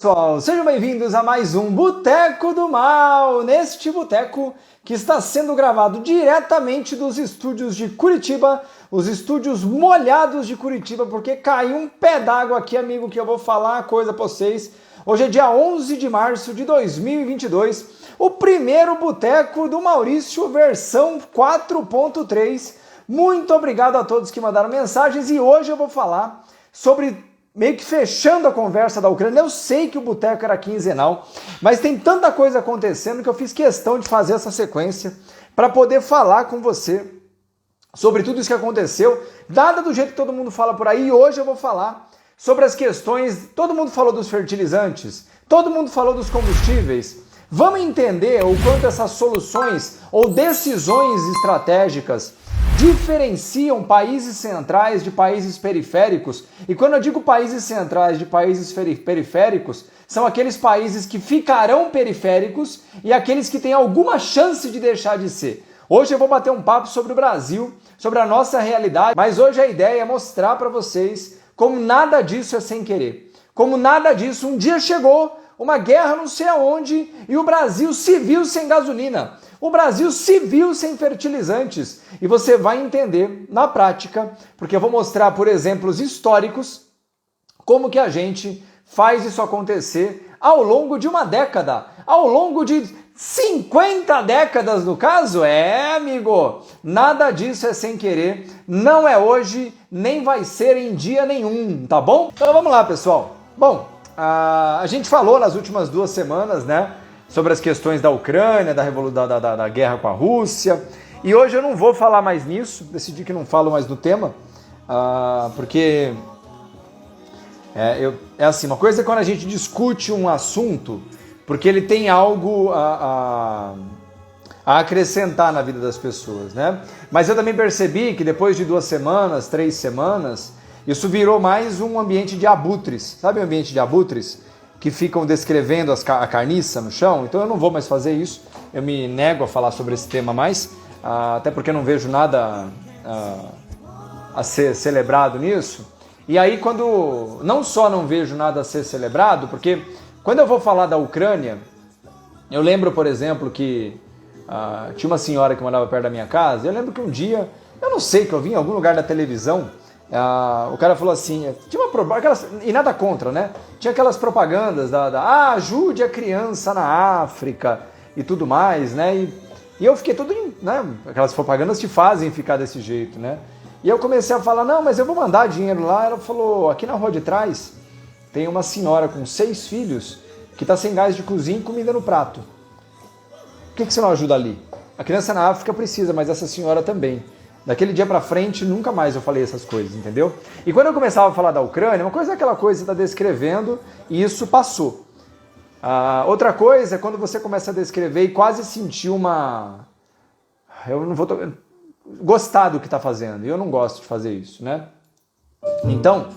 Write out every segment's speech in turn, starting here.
Pessoal, sejam bem-vindos a mais um Boteco do Mal, neste boteco que está sendo gravado diretamente dos estúdios de Curitiba, os estúdios molhados de Curitiba, porque caiu um pé d'água aqui, amigo, que eu vou falar uma coisa pra vocês. Hoje é dia 11 de março de 2022, o primeiro Boteco do Maurício, versão 4.3. Muito obrigado a todos que mandaram mensagens e hoje eu vou falar sobre... meio que fechando a conversa da Ucrânia. Eu sei que o boteco era quinzenal, mas tem tanta coisa acontecendo que eu fiz questão de fazer essa sequência para poder falar com você sobre tudo isso que aconteceu, dada do jeito que todo mundo fala por aí. E hoje eu vou falar sobre as questões, todo mundo falou dos fertilizantes, todo mundo falou dos combustíveis. Vamos entender o quanto essas soluções ou decisões estratégicas diferenciam países centrais de países periféricos. E quando eu digo países centrais de países periféricos, são aqueles países que ficarão periféricos e aqueles que têm alguma chance de deixar de ser. Hoje eu vou bater um papo sobre o Brasil, sobre a nossa realidade, mas hoje a ideia é mostrar para vocês como nada disso é sem querer. Como nada disso, um dia chegou uma guerra não sei aonde e o Brasil se viu sem gasolina. O Brasil se viu sem fertilizantes e você vai entender na prática, porque eu vou mostrar por exemplos históricos como que a gente faz isso acontecer ao longo de uma década, ao longo de 50 décadas no caso. Amigo, nada disso é sem querer, não é hoje, nem vai ser em dia nenhum, tá bom? Então vamos lá, pessoal. Bom, a gente falou nas últimas 2 semanas, né? Sobre as questões da Ucrânia, da guerra com a Rússia. E hoje eu não vou falar mais nisso, decidi que não falo mais do tema, porque é assim, uma coisa é quando a gente discute um assunto, porque ele tem algo a acrescentar na vida das pessoas, né? Mas eu também percebi que depois de 2 semanas, 3 semanas, isso virou mais um ambiente de abutres. Sabe o ambiente de abutres? Que ficam descrevendo a carniça no chão. Então eu não vou mais fazer isso, eu me nego a falar sobre esse tema mais, até porque eu não vejo nada a ser celebrado nisso. E aí não só não vejo nada a ser celebrado, porque quando eu vou falar da Ucrânia, eu lembro, por exemplo, que tinha uma senhora que morava perto da minha casa, eu lembro que um dia, eu não sei, que eu vi em algum lugar da televisão, o cara falou assim, tinha uma propaganda, e nada contra, né? Tinha aquelas propagandas ajude a criança na África e tudo mais, né? E eu fiquei todo, né? Aquelas propagandas te fazem ficar desse jeito, né? E eu comecei a falar, não, mas eu vou mandar dinheiro lá. Ela falou, aqui na rua de trás tem uma senhora com 6 filhos que tá sem gás de cozinha e comida no prato. Por que você não ajuda ali? A criança na África precisa, mas essa senhora também. Daquele dia pra frente, nunca mais eu falei essas coisas, entendeu? E quando eu começava a falar da Ucrânia, uma coisa é aquela coisa que você está descrevendo e isso passou. Outra coisa é quando você começa a descrever e quase sentir eu não vou gostar do que está fazendo, e eu não gosto de fazer isso, né? Então,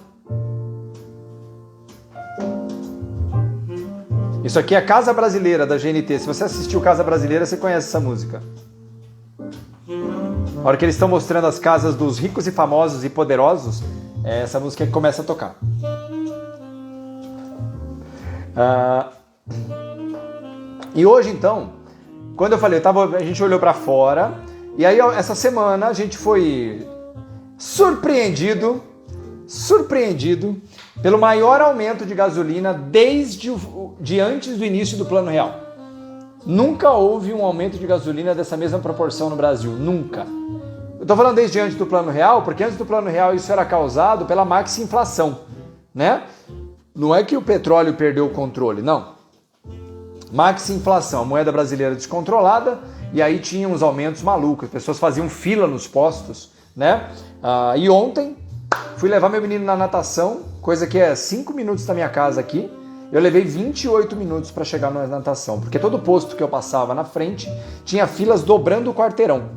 isso aqui é Casa Brasileira, da GNT. Se você assistiu Casa Brasileira, você conhece essa música. Na hora que eles estão mostrando as casas dos ricos e famosos e poderosos, essa música que começa a tocar. E hoje, então, quando eu falei, a gente olhou para fora, e aí essa semana a gente foi surpreendido pelo maior aumento de gasolina desde antes do início do Plano Real. Nunca houve um aumento de gasolina dessa mesma proporção no Brasil, nunca. Eu estou falando desde antes do Plano Real, porque antes do Plano Real isso era causado pela maxi-inflação, né? Não é que o petróleo perdeu o controle, não. Maxi-inflação, a moeda brasileira descontrolada, e aí tinha uns aumentos malucos, as pessoas faziam fila nos postos, né? E ontem fui levar meu menino na natação, coisa que é 5 minutos da minha casa aqui. Eu levei 28 minutos para chegar na natação, porque todo posto que eu passava na frente tinha filas dobrando o quarteirão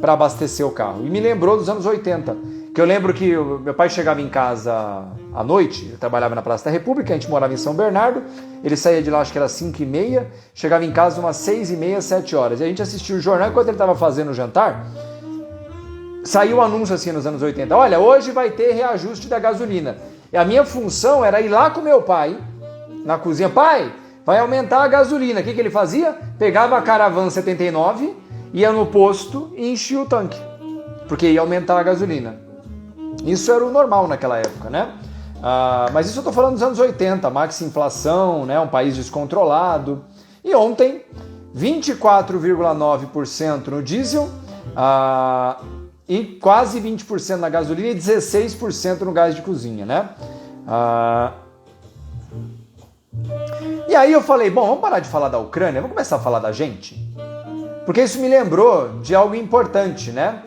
para abastecer o carro. E me lembrou dos anos 80, que eu lembro que meu pai chegava em casa à noite, eu trabalhava na Praça da República, a gente morava em São Bernardo, ele saía de lá, acho que era 5h30, chegava em casa umas 6h30, 7 horas. E a gente assistia o jornal enquanto ele estava fazendo o jantar. Saiu um anúncio assim nos anos 80, olha, hoje vai ter reajuste da gasolina. E a minha função era ir lá com meu pai na cozinha, pai, vai aumentar a gasolina. O que ele fazia? Pegava a Caravan 79, ia no posto e enchia o tanque, porque ia aumentar a gasolina. Isso era o normal naquela época, né? Mas isso eu estou falando dos anos 80, máxima inflação, né? Um país descontrolado. E ontem, 24,9% no diesel, e quase 20% na gasolina e 16% no gás de cozinha, né? E aí eu falei, bom, vamos parar de falar da Ucrânia, vamos começar a falar da gente? Porque isso me lembrou de algo importante, né?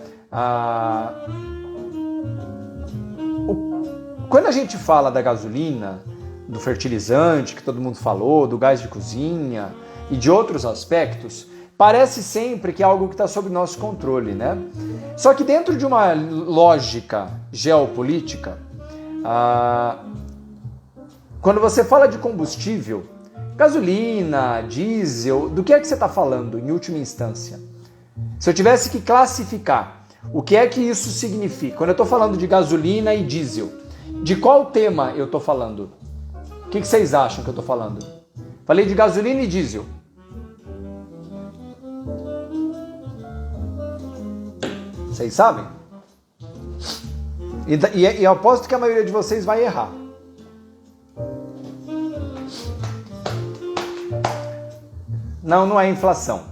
Quando a gente fala da gasolina, do fertilizante que todo mundo falou, do gás de cozinha e de outros aspectos, parece sempre que é algo que está sob nosso controle, né? Só que dentro de uma lógica geopolítica, quando você fala de combustível, gasolina, diesel, do que é que você está falando em última instância? Se eu tivesse que classificar o que é que isso significa, quando eu estou falando de gasolina e diesel, de qual tema eu estou falando? O que vocês acham que eu estou falando? Falei de gasolina e diesel. Vocês sabem? E eu aposto que a maioria de vocês vai errar. Não é inflação.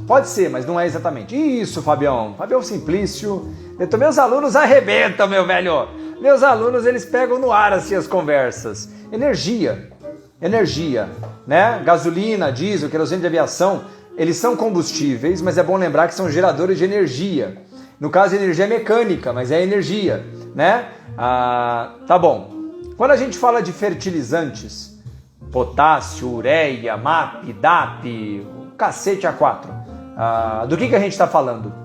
Pode ser, mas não é exatamente. Isso, Fabião. Fabião Simplício. Meus alunos arrebentam, meu velho. Meus alunos, eles pegam no ar assim as conversas. Energia, né? Gasolina, diesel, querosene de aviação, eles são combustíveis, mas é bom lembrar que são geradores de energia. No caso, energia mecânica, mas é energia, né? Tá bom. Quando a gente fala de fertilizantes, potássio, ureia, MAP, DAP, cacete A4, do que a gente está falando?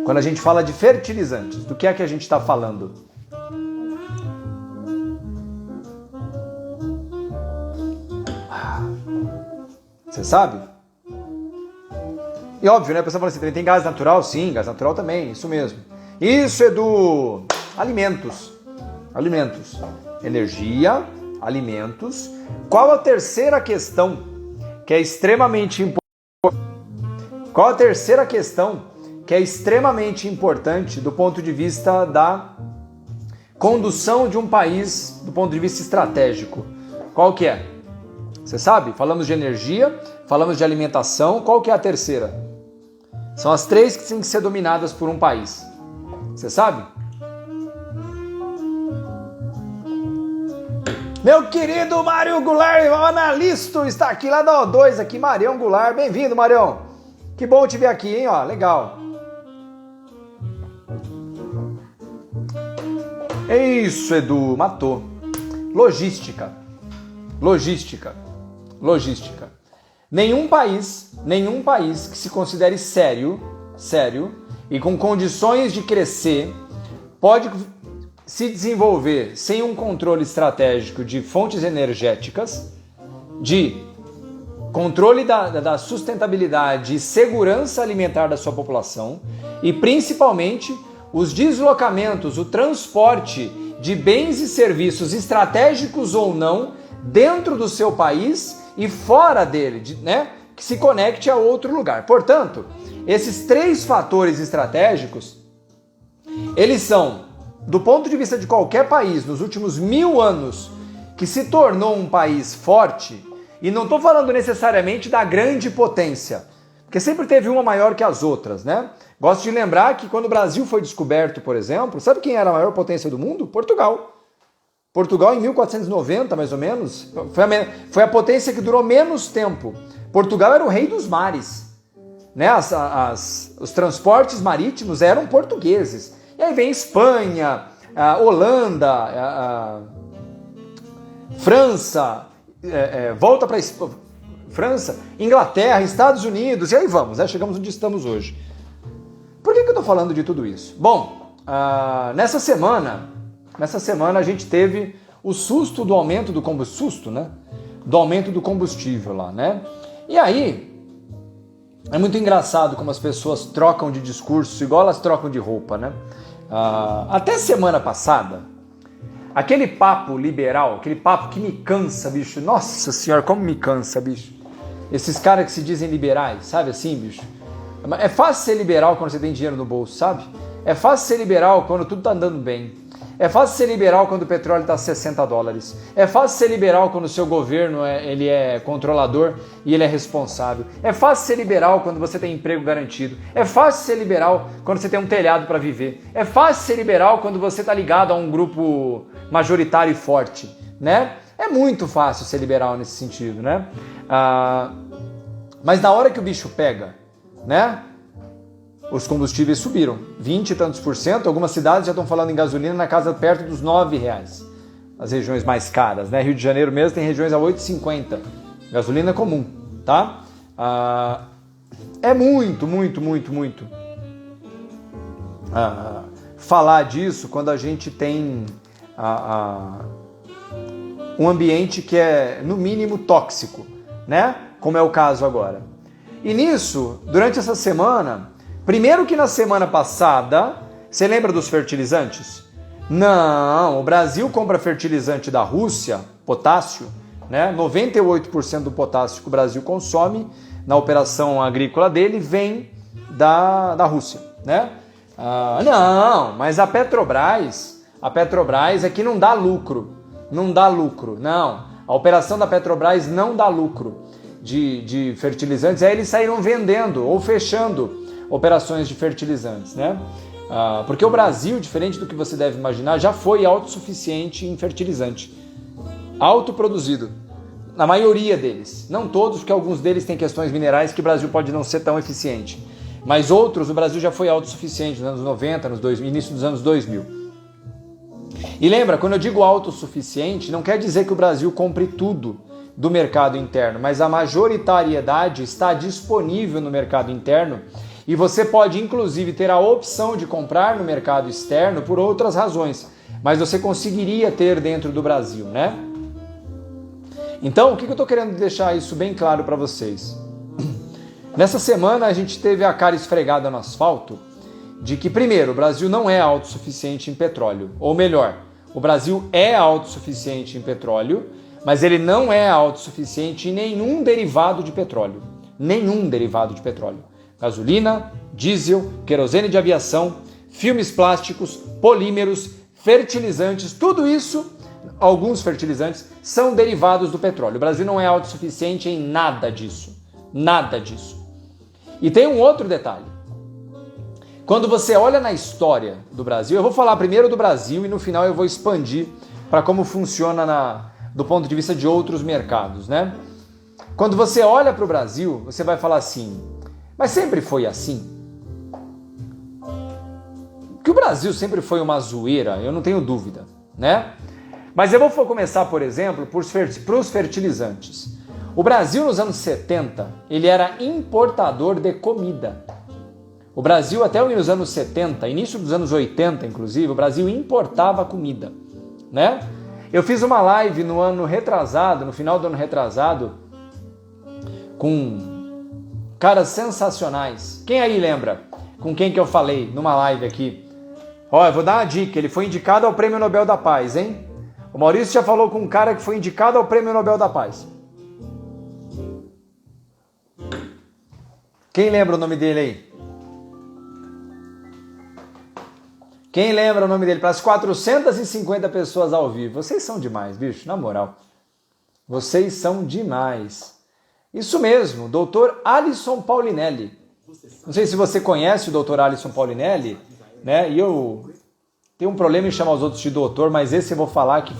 Quando a gente fala de fertilizantes, do que é que a gente está falando? Você sabe? E óbvio, né? A pessoa fala assim, tem gás natural? Sim, gás natural também, isso mesmo. Isso é do alimentos. Alimentos. Energia, alimentos. Qual a terceira questão que é extremamente importante? Qual a terceira questão que é extremamente importante do ponto de vista da condução de um país, do ponto de vista estratégico? Qual que é? Você sabe? Falamos de energia, falamos de alimentação, qual que é a terceira? São as três que têm que ser dominadas por um país. Você sabe? Meu querido Mário Goulart, analista, está aqui lá da O2, aqui, Marião Goulart. Bem-vindo, Marião. Que bom te ver aqui, hein? Ó, legal. É isso, Edu, matou. Logística. Nenhum país que se considere sério e com condições de crescer pode se desenvolver sem um controle estratégico de fontes energéticas, de controle da sustentabilidade e segurança alimentar da sua população e principalmente os deslocamentos, o transporte de bens e serviços estratégicos ou não dentro do seu país e fora dele, né? Que se conecte a outro lugar. Portanto, esses três fatores estratégicos, eles são, do ponto de vista de qualquer país, nos últimos 1000 anos, que se tornou um país forte, e não estou falando necessariamente da grande potência, porque sempre teve uma maior que as outras, né? Gosto de lembrar que quando o Brasil foi descoberto, por exemplo, sabe quem era a maior potência do mundo? Portugal. Portugal, em 1490, mais ou menos, foi a potência que durou menos tempo. Portugal era o rei dos mares, né? Os transportes marítimos eram portugueses. E aí vem Espanha, Holanda, França, volta para França, Inglaterra, Estados Unidos, e aí vamos, né? Chegamos onde estamos hoje. Por que eu estou falando de tudo isso? Bom, nessa semana a gente teve o susto do aumento do combustível, né? Do aumento do combustível lá, né? E aí, é muito engraçado como as pessoas trocam de discurso, igual elas trocam de roupa, né? Até semana passada, Aquele papo liberal, aquele papo que me cansa, bicho. Nossa senhora, como me cansa, bicho. Esses caras que se dizem liberais, sabe assim, bicho? É fácil ser liberal quando você tem dinheiro no bolso, sabe? É fácil ser liberal quando tudo tá andando bem. É fácil ser liberal quando o petróleo está a $60. É fácil ser liberal quando o seu governo ele é controlador e ele é responsável. É fácil ser liberal quando você tem emprego garantido. É fácil ser liberal quando você tem um telhado para viver. É fácil ser liberal quando você está ligado a um grupo majoritário e forte, né? É muito fácil ser liberal nesse sentido, né? Mas na hora que o bicho pega, né? Os combustíveis subiram, 20 e tantos por cento. Algumas cidades já estão falando em gasolina na casa perto dos R$9. As regiões mais caras, né? Rio de Janeiro mesmo tem regiões a 8,50. Gasolina comum, tá? É muito falar disso quando a gente tem um ambiente que é, no mínimo, tóxico, né? Como é o caso agora. E nisso, durante essa semana... Primeiro que na semana passada, você lembra dos fertilizantes? Não, o Brasil compra fertilizante da Rússia, potássio, né? 98% do potássio que o Brasil consome na operação agrícola dele vem da Rússia, né? Não, mas a Petrobras é que não dá lucro, não. A operação da Petrobras não dá lucro de fertilizantes, aí eles saíram vendendo ou fechando operações de fertilizantes, né? Porque o Brasil, diferente do que você deve imaginar, já foi autossuficiente em fertilizante. Autoproduzido. Na maioria deles. Não todos, porque alguns deles têm questões minerais que o Brasil pode não ser tão eficiente. Mas outros, o Brasil já foi autossuficiente nos anos 90, início dos anos 2000. E lembra, quando eu digo autossuficiente, não quer dizer que o Brasil compre tudo do mercado interno, mas a majoritariedade está disponível no mercado interno. E você pode, inclusive, ter a opção de comprar no mercado externo por outras razões, mas você conseguiria ter dentro do Brasil, né? Então, o que eu estou querendo deixar isso bem claro para vocês? Nessa semana, a gente teve a cara esfregada no asfalto de que, primeiro, o Brasil não é autossuficiente em petróleo. Ou melhor, o Brasil é autossuficiente em petróleo, mas ele não é autossuficiente em nenhum derivado de petróleo. Nenhum derivado de petróleo. Gasolina, diesel, querosene de aviação, filmes plásticos, polímeros, fertilizantes, tudo isso, alguns fertilizantes, são derivados do petróleo. O Brasil não é autossuficiente em nada disso. Nada disso. E tem um outro detalhe. Quando você olha na história do Brasil, eu vou falar primeiro do Brasil e no final eu vou expandir para como funciona do ponto de vista de outros mercados, né? Quando você olha para o Brasil, você vai falar assim... Mas sempre foi assim? Que o Brasil sempre foi uma zoeira, eu não tenho dúvida, né? Mas eu vou começar, por exemplo, para os fertilizantes. O Brasil, nos anos 70, ele era importador de comida. O Brasil, até os anos 70, início dos anos 80, inclusive, o Brasil importava comida, né? Eu fiz uma live no final do ano retrasado, com caras sensacionais. Quem aí lembra com quem que eu falei numa live aqui? Ó, eu vou dar uma dica, ele foi indicado ao Prêmio Nobel da Paz, hein? O Maurício já falou com um cara que foi indicado ao Prêmio Nobel da Paz. Quem lembra o nome dele aí? Quem lembra o nome dele? Para as 450 pessoas ao vivo. Vocês são demais, bicho, na moral. Vocês são demais. Isso mesmo, Dr. Alisson Paulinelli. Não sei se você conhece o Dr. Alisson Paulinelli, né? E eu tenho um problema em chamar os outros de doutor, mas esse eu vou falar que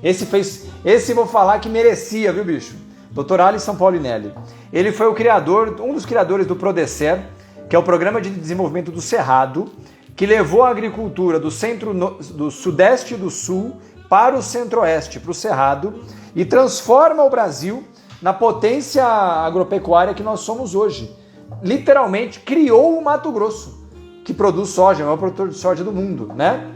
esse eu vou falar que merecia, viu, bicho? Dr. Alisson Paulinelli. Ele foi um dos criadores do Prodecer, que é o Programa de Desenvolvimento do Cerrado, que levou a agricultura do Sudeste e do Sul para o Centro-Oeste, para o Cerrado, e transforma o Brasil na potência agropecuária que nós somos hoje. Literalmente criou o Mato Grosso, que produz soja, é o maior produtor de soja do mundo, né?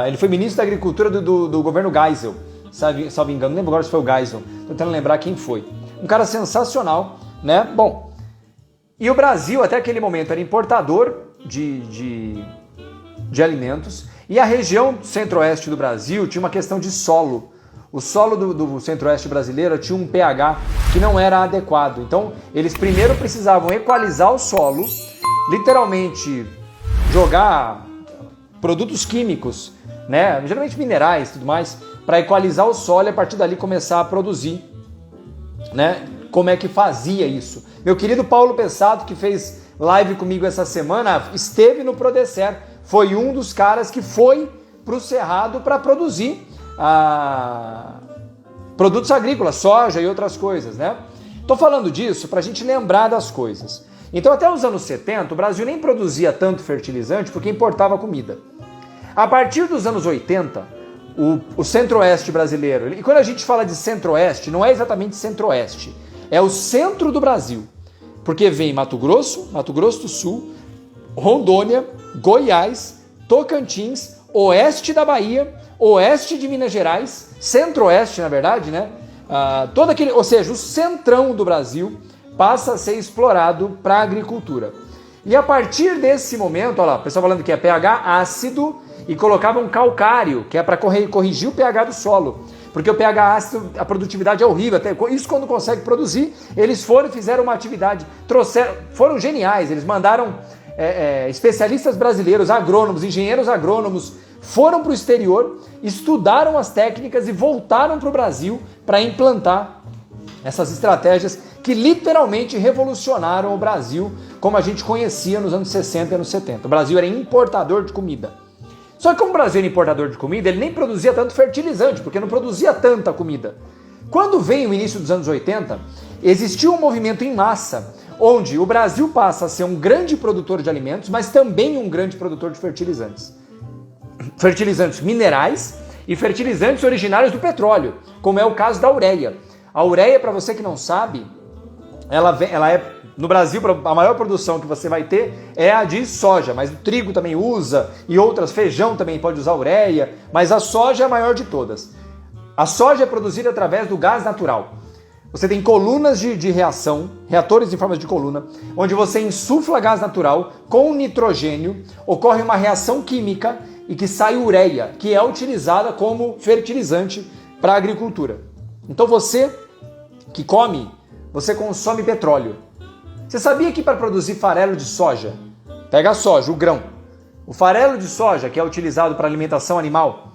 Ele foi ministro da Agricultura do governo Geisel, salvo engano, não lembro agora se foi o Geisel, tô tentando lembrar quem foi. Um cara sensacional, né? Bom, e o Brasil até aquele momento era importador de alimentos E a região centro-oeste do Brasil tinha uma questão de solo. O solo do centro-oeste brasileiro tinha um pH que não era adequado. Então, eles primeiro precisavam equalizar o solo, literalmente jogar produtos químicos, né, geralmente minerais e tudo mais, para equalizar o solo e a partir dali começar a produzir, né? Como é que fazia isso? Meu querido Paulo Pessato, que fez live comigo essa semana, esteve no Prodecer, foi um dos caras que foi para o Cerrado para produzir produtos agrícolas, soja e outras coisas, né? Tô falando disso para a gente lembrar das coisas. Então, até os anos 70, o Brasil nem produzia tanto fertilizante porque importava comida. A partir dos anos 80, o centro-oeste brasileiro, e quando a gente fala de centro-oeste, não é exatamente centro-oeste, é o centro do Brasil, porque vem Mato Grosso do Sul, Rondônia, Goiás, Tocantins, oeste da Bahia, oeste de Minas Gerais, centro-oeste, na verdade, né? Ou seja, o centrão do Brasil passa a ser explorado para a agricultura. E a partir desse momento, olha lá, o pessoal falando que é pH ácido e colocavam calcário, que é para corrigir o pH do solo. Porque o pH ácido, a produtividade é horrível, até isso quando consegue produzir, eles fizeram uma atividade, foram geniais, eles mandaram especialistas brasileiros, agrônomos, engenheiros agrônomos, foram para o exterior, estudaram as técnicas e voltaram para o Brasil para implantar essas estratégias que literalmente revolucionaram o Brasil como a gente conhecia nos anos 60 e anos 70. O Brasil era importador de comida. Só que como o Brasil era importador de comida, ele nem produzia tanto fertilizante, porque não produzia tanta comida. Quando vem o início dos anos 80, existiu um movimento em massa, onde o Brasil passa a ser um grande produtor de alimentos, mas também um grande produtor de fertilizantes. Fertilizantes minerais e fertilizantes originários do petróleo, como é o caso da ureia. A ureia, para você que não sabe, ela é, no Brasil, a maior produção que você vai ter é a de soja, mas o trigo também usa, e outras, feijão também pode usar ureia, mas a soja é a maior de todas. A soja é produzida através do gás natural. Você tem colunas de reação, reatores em forma de coluna, onde você insufla gás natural com nitrogênio, ocorre uma reação química e que sai ureia, que é utilizada como fertilizante para a agricultura. Então você que come, você consome petróleo. Você sabia que para produzir farelo de soja, pega a soja, o grão, o farelo de soja que é utilizado para alimentação animal,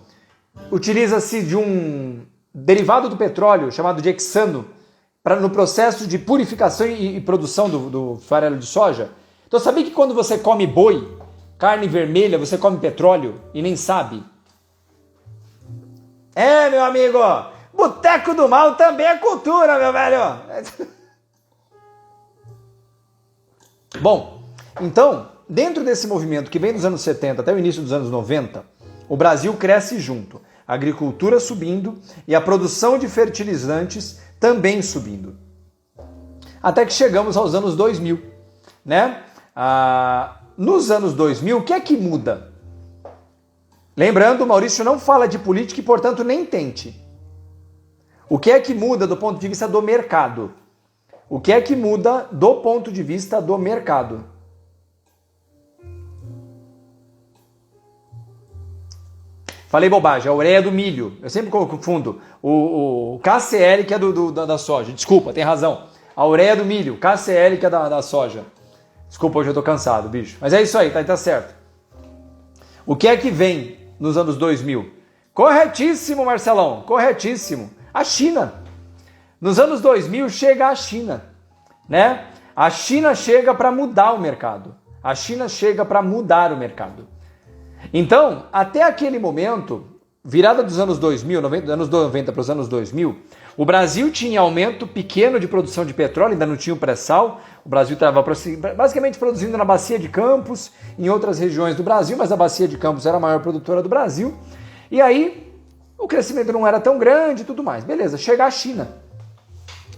utiliza-se de um derivado do petróleo chamado de hexano no processo de purificação e produção do farelo de soja? Então sabia que quando você come boi, carne vermelha, você come petróleo e nem sabe? Meu amigo, Boteco do Mal também é cultura, meu velho! Bom, então, dentro desse movimento que vem dos anos 70 até o início dos anos 90, o Brasil cresce junto, a agricultura subindo e a produção de fertilizantes também subindo. Até que chegamos aos anos 2000, né? Nos anos 2000, o que é que muda? Lembrando, o Maurício não fala de política e, portanto, nem tente. O que é que muda do ponto de vista do mercado? O que é que muda do ponto de vista do mercado? Falei bobagem, a ureia do milho. Eu sempre confundo. O KCL, que é da soja. Desculpa, tem razão. A ureia do milho, KCL, que é da soja. Desculpa, hoje eu tô cansado, bicho. Mas é isso aí, tá certo. O que é que vem nos anos 2000? Corretíssimo, Marcelão, corretíssimo. A China. Nos anos 2000 chega a China, né? A China chega para mudar o mercado. A China chega para mudar o mercado. Então, até aquele momento, virada dos anos 2000, anos 90 para os anos 2000, o Brasil tinha aumento pequeno de produção de petróleo, ainda não tinha o pré-sal. O Brasil estava basicamente produzindo na Bacia de Campos, em outras regiões do Brasil, mas a Bacia de Campos era a maior produtora do Brasil. E aí, o crescimento não era tão grande e tudo mais. Beleza, chega a China.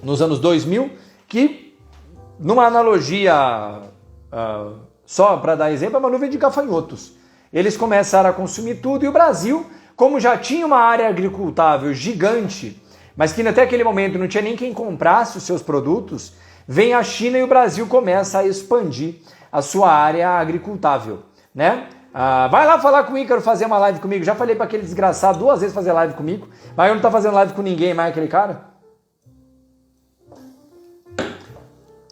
Nos anos 2000, que, numa analogia, só para dar exemplo, é uma nuvem de gafanhotos. Eles começaram a consumir tudo e o Brasil, como já tinha uma área agricultável gigante, mas que até aquele momento não tinha nem quem comprasse os seus produtos, vem a China e o Brasil começa a expandir a sua área agricultável, né? Vai lá falar com o Ícaro, fazer uma live comigo. Já falei para aquele desgraçado 2 vezes fazer live comigo, mas eu não tá fazendo live com ninguém mais, aquele cara.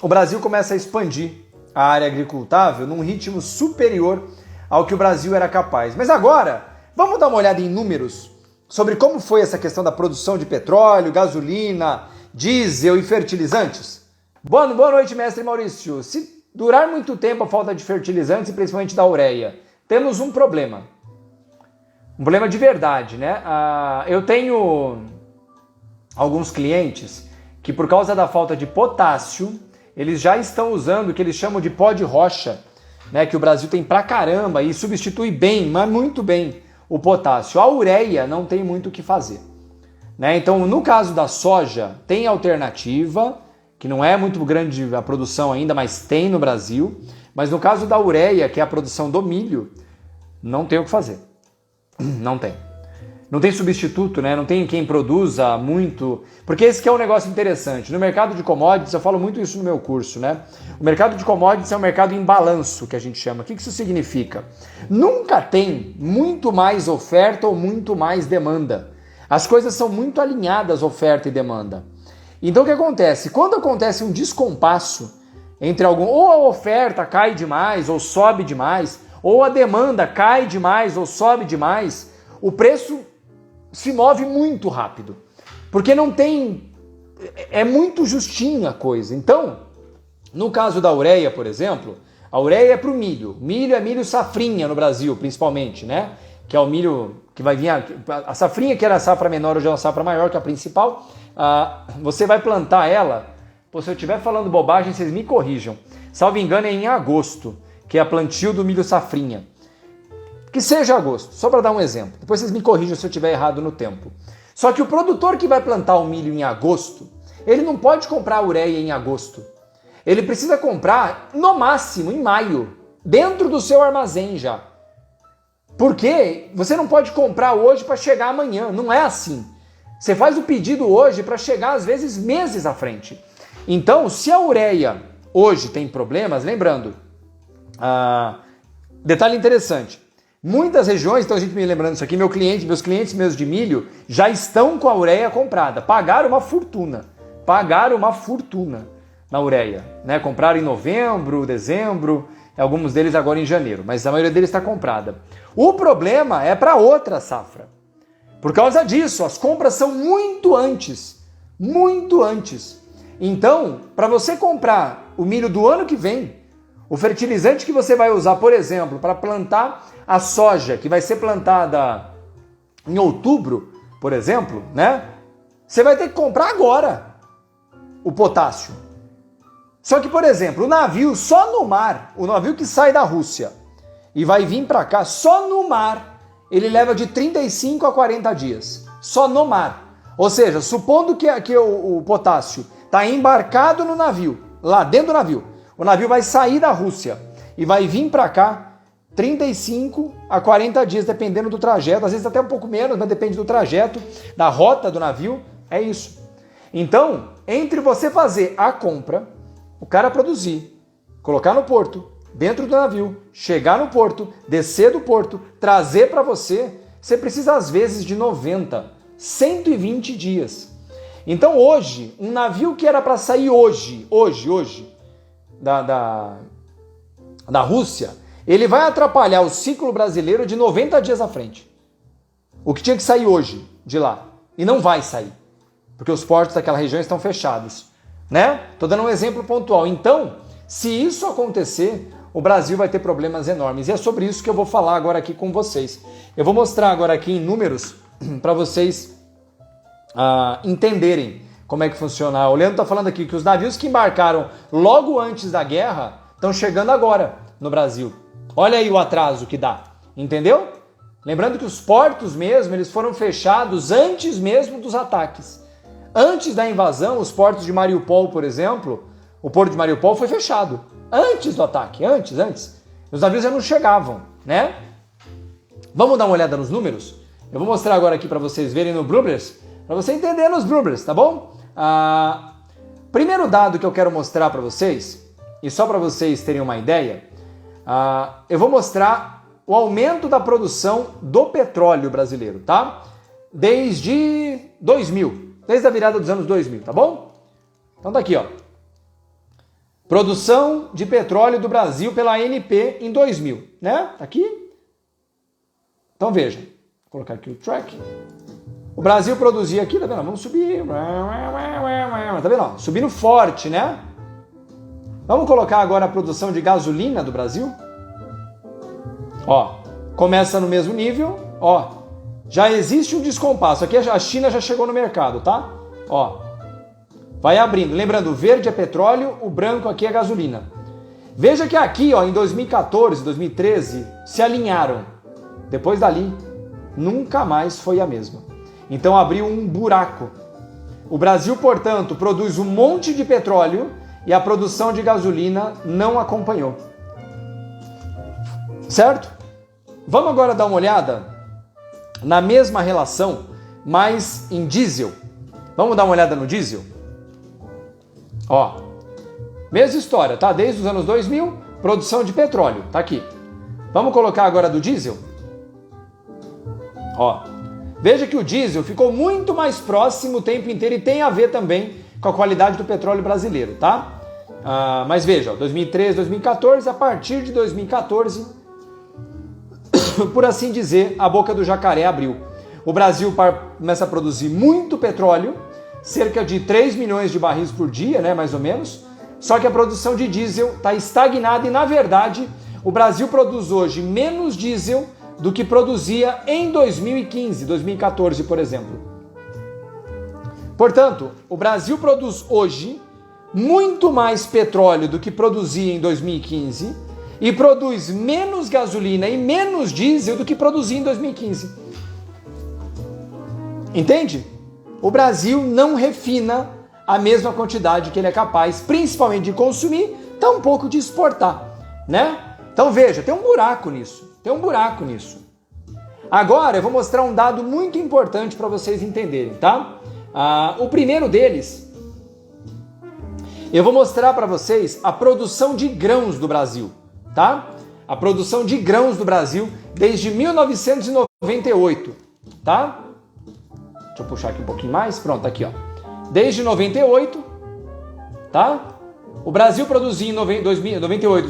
O Brasil começa a expandir a área agricultável num ritmo superior ao que o Brasil era capaz. Mas agora, vamos dar uma olhada em números sobre como foi essa questão da produção de petróleo, gasolina, diesel e fertilizantes? Boa noite, mestre Maurício. Se durar muito tempo a falta de fertilizantes, e principalmente da ureia, temos um problema. Um problema de verdade, né? Eu tenho alguns clientes que, por causa da falta de potássio, eles já estão usando o que eles chamam de pó de rocha, né? Que o Brasil tem pra caramba e substitui bem, mas muito bem, o potássio. A ureia não tem muito o que fazer, né? Então, no caso da soja, tem alternativa, que não é muito grande a produção ainda, mas tem no Brasil. Mas no caso da ureia, que é a produção do milho, não tem o que fazer. Não tem. Não tem substituto, né? Não tem quem produza muito. Porque esse que é um negócio interessante. No mercado de commodities, eu falo muito isso no meu curso, né? O mercado de commodities é um mercado em balanço, que a gente chama. O que isso significa? Nunca tem muito mais oferta ou muito mais demanda. As coisas são muito alinhadas, oferta e demanda. Então o que acontece? Quando acontece um descompasso entre ou a oferta cai demais ou sobe demais, ou a demanda cai demais ou sobe demais, o preço se move muito rápido. Porque não tem... É muito justinha a coisa. Então, no caso da ureia, por exemplo, a ureia é para o milho. Milho é milho safrinha no Brasil, principalmente, né? Que é o milho que vai vir... A safrinha, que era a safra menor, hoje é uma safra maior, que é a principal. Você vai plantar ela... Pô, se eu estiver falando bobagem, vocês me corrijam. Salvo engano, é em agosto, que é a plantio do milho safrinha. Que seja agosto, só para dar um exemplo. Depois vocês me corrijam se eu estiver errado no tempo. Só que o produtor que vai plantar o milho em agosto, ele não pode comprar ureia em agosto. Ele precisa comprar, no máximo, em maio, dentro do seu armazém já. Porque você não pode comprar hoje para chegar amanhã. Não é assim. Você faz o pedido hoje para chegar, às vezes, meses à frente. Então, se a ureia hoje tem problemas, lembrando, detalhe interessante, muitas regiões, então a gente me lembrando isso aqui, meus clientes meus de milho já estão com a ureia comprada, pagaram uma fortuna na ureia, né? Compraram em novembro, dezembro, alguns deles agora em janeiro, mas a maioria deles está comprada. O problema é para outra safra. Por causa disso, as compras são muito antes. Então, para você comprar o milho do ano que vem, o fertilizante que você vai usar, por exemplo, para plantar a soja, que vai ser plantada em outubro, por exemplo, né? Você vai ter que comprar agora o potássio. Só que, por exemplo, o navio só no mar, o navio que sai da Rússia e vai vir para cá, só no mar, ele leva de 35 a 40 dias. Só no mar. Ou seja, supondo que o potássio está embarcado no navio, lá dentro do navio. O navio vai sair da Rússia e vai vir para cá 35 a 40 dias, dependendo do trajeto. Às vezes até um pouco menos, mas depende do trajeto, da rota do navio. É isso. Então, entre você fazer a compra, o cara produzir, colocar no porto, dentro do navio, chegar no porto, descer do porto, trazer para você, você precisa às vezes de 90, 120 dias. Então hoje, um navio que era para sair hoje, da Rússia, ele vai atrapalhar o ciclo brasileiro de 90 dias à frente. O que tinha que sair hoje de lá. E não vai sair, porque os portos daquela região estão fechados, né? Tô dando um exemplo pontual. Então, se isso acontecer, o Brasil vai ter problemas enormes. E é sobre isso que eu vou falar agora aqui com vocês. Eu vou mostrar agora aqui em números para vocês entenderem como é que funciona. O Leandro está falando aqui que os navios que embarcaram logo antes da guerra estão chegando agora no Brasil. Olha aí o atraso que dá, entendeu? Lembrando que os portos mesmo, eles foram fechados antes mesmo dos ataques. Antes da invasão, os portos de Mariupol, por exemplo, o porto de Mariupol foi fechado. Antes do ataque, antes. Os navios já não chegavam, né? Vamos dar uma olhada nos números? Eu vou mostrar agora aqui para vocês verem no Bloomberg, para você entender nos Bloomberg, tá bom? Primeiro dado que eu quero mostrar para vocês, e só para vocês terem uma ideia, eu vou mostrar o aumento da produção do petróleo brasileiro, tá? Desde 2000, desde a virada dos anos 2000, tá bom? Então tá aqui, ó. Produção de petróleo do Brasil pela ANP em 2000, né? Tá aqui. Então veja, vou colocar aqui o track. O Brasil produzia aqui, tá vendo? Vamos subir. Tá vendo? Subindo forte, né? Vamos colocar agora a produção de gasolina do Brasil. Ó, começa no mesmo nível, ó. Já existe um descompasso. Aqui a China já chegou no mercado, tá? Ó. Vai abrindo. Lembrando, o verde é petróleo, o branco aqui é gasolina. Veja que aqui, ó, em 2014, 2013, se alinharam. Depois dali, nunca mais foi a mesma. Então abriu um buraco. O Brasil, portanto, produz um monte de petróleo e a produção de gasolina não acompanhou. Certo? Vamos agora dar uma olhada na mesma relação, mas em diesel. Vamos dar uma olhada no diesel? Ó, mesma história, tá? Desde os anos 2000, produção de petróleo, tá aqui. Vamos colocar agora do diesel? Ó, veja que o diesel ficou muito mais próximo o tempo inteiro e tem a ver também com a qualidade do petróleo brasileiro, tá? Mas veja, ó, 2013, 2014, a partir de 2014, por assim dizer, a boca do jacaré abriu. O Brasil começa a produzir muito petróleo, cerca de 3 milhões de barris por dia, né, mais ou menos. Só que a produção de diesel está estagnada e, na verdade, o Brasil produz hoje menos diesel do que produzia em 2015, 2014, por exemplo. Portanto, o Brasil produz hoje muito mais petróleo do que produzia em 2015 e produz menos gasolina e menos diesel do que produzia em 2015. Entende? O Brasil não refina a mesma quantidade que ele é capaz, principalmente de consumir, tampouco de exportar, né? Então veja, tem um buraco nisso, Agora eu vou mostrar um dado muito importante para vocês entenderem, tá? O primeiro deles, eu vou mostrar para vocês a produção de grãos do Brasil, tá? A produção de grãos do Brasil desde 1998, tá? Deixa eu puxar aqui um pouquinho mais. Pronto, tá aqui, ó. Desde 98, tá? O Brasil produzia em 98,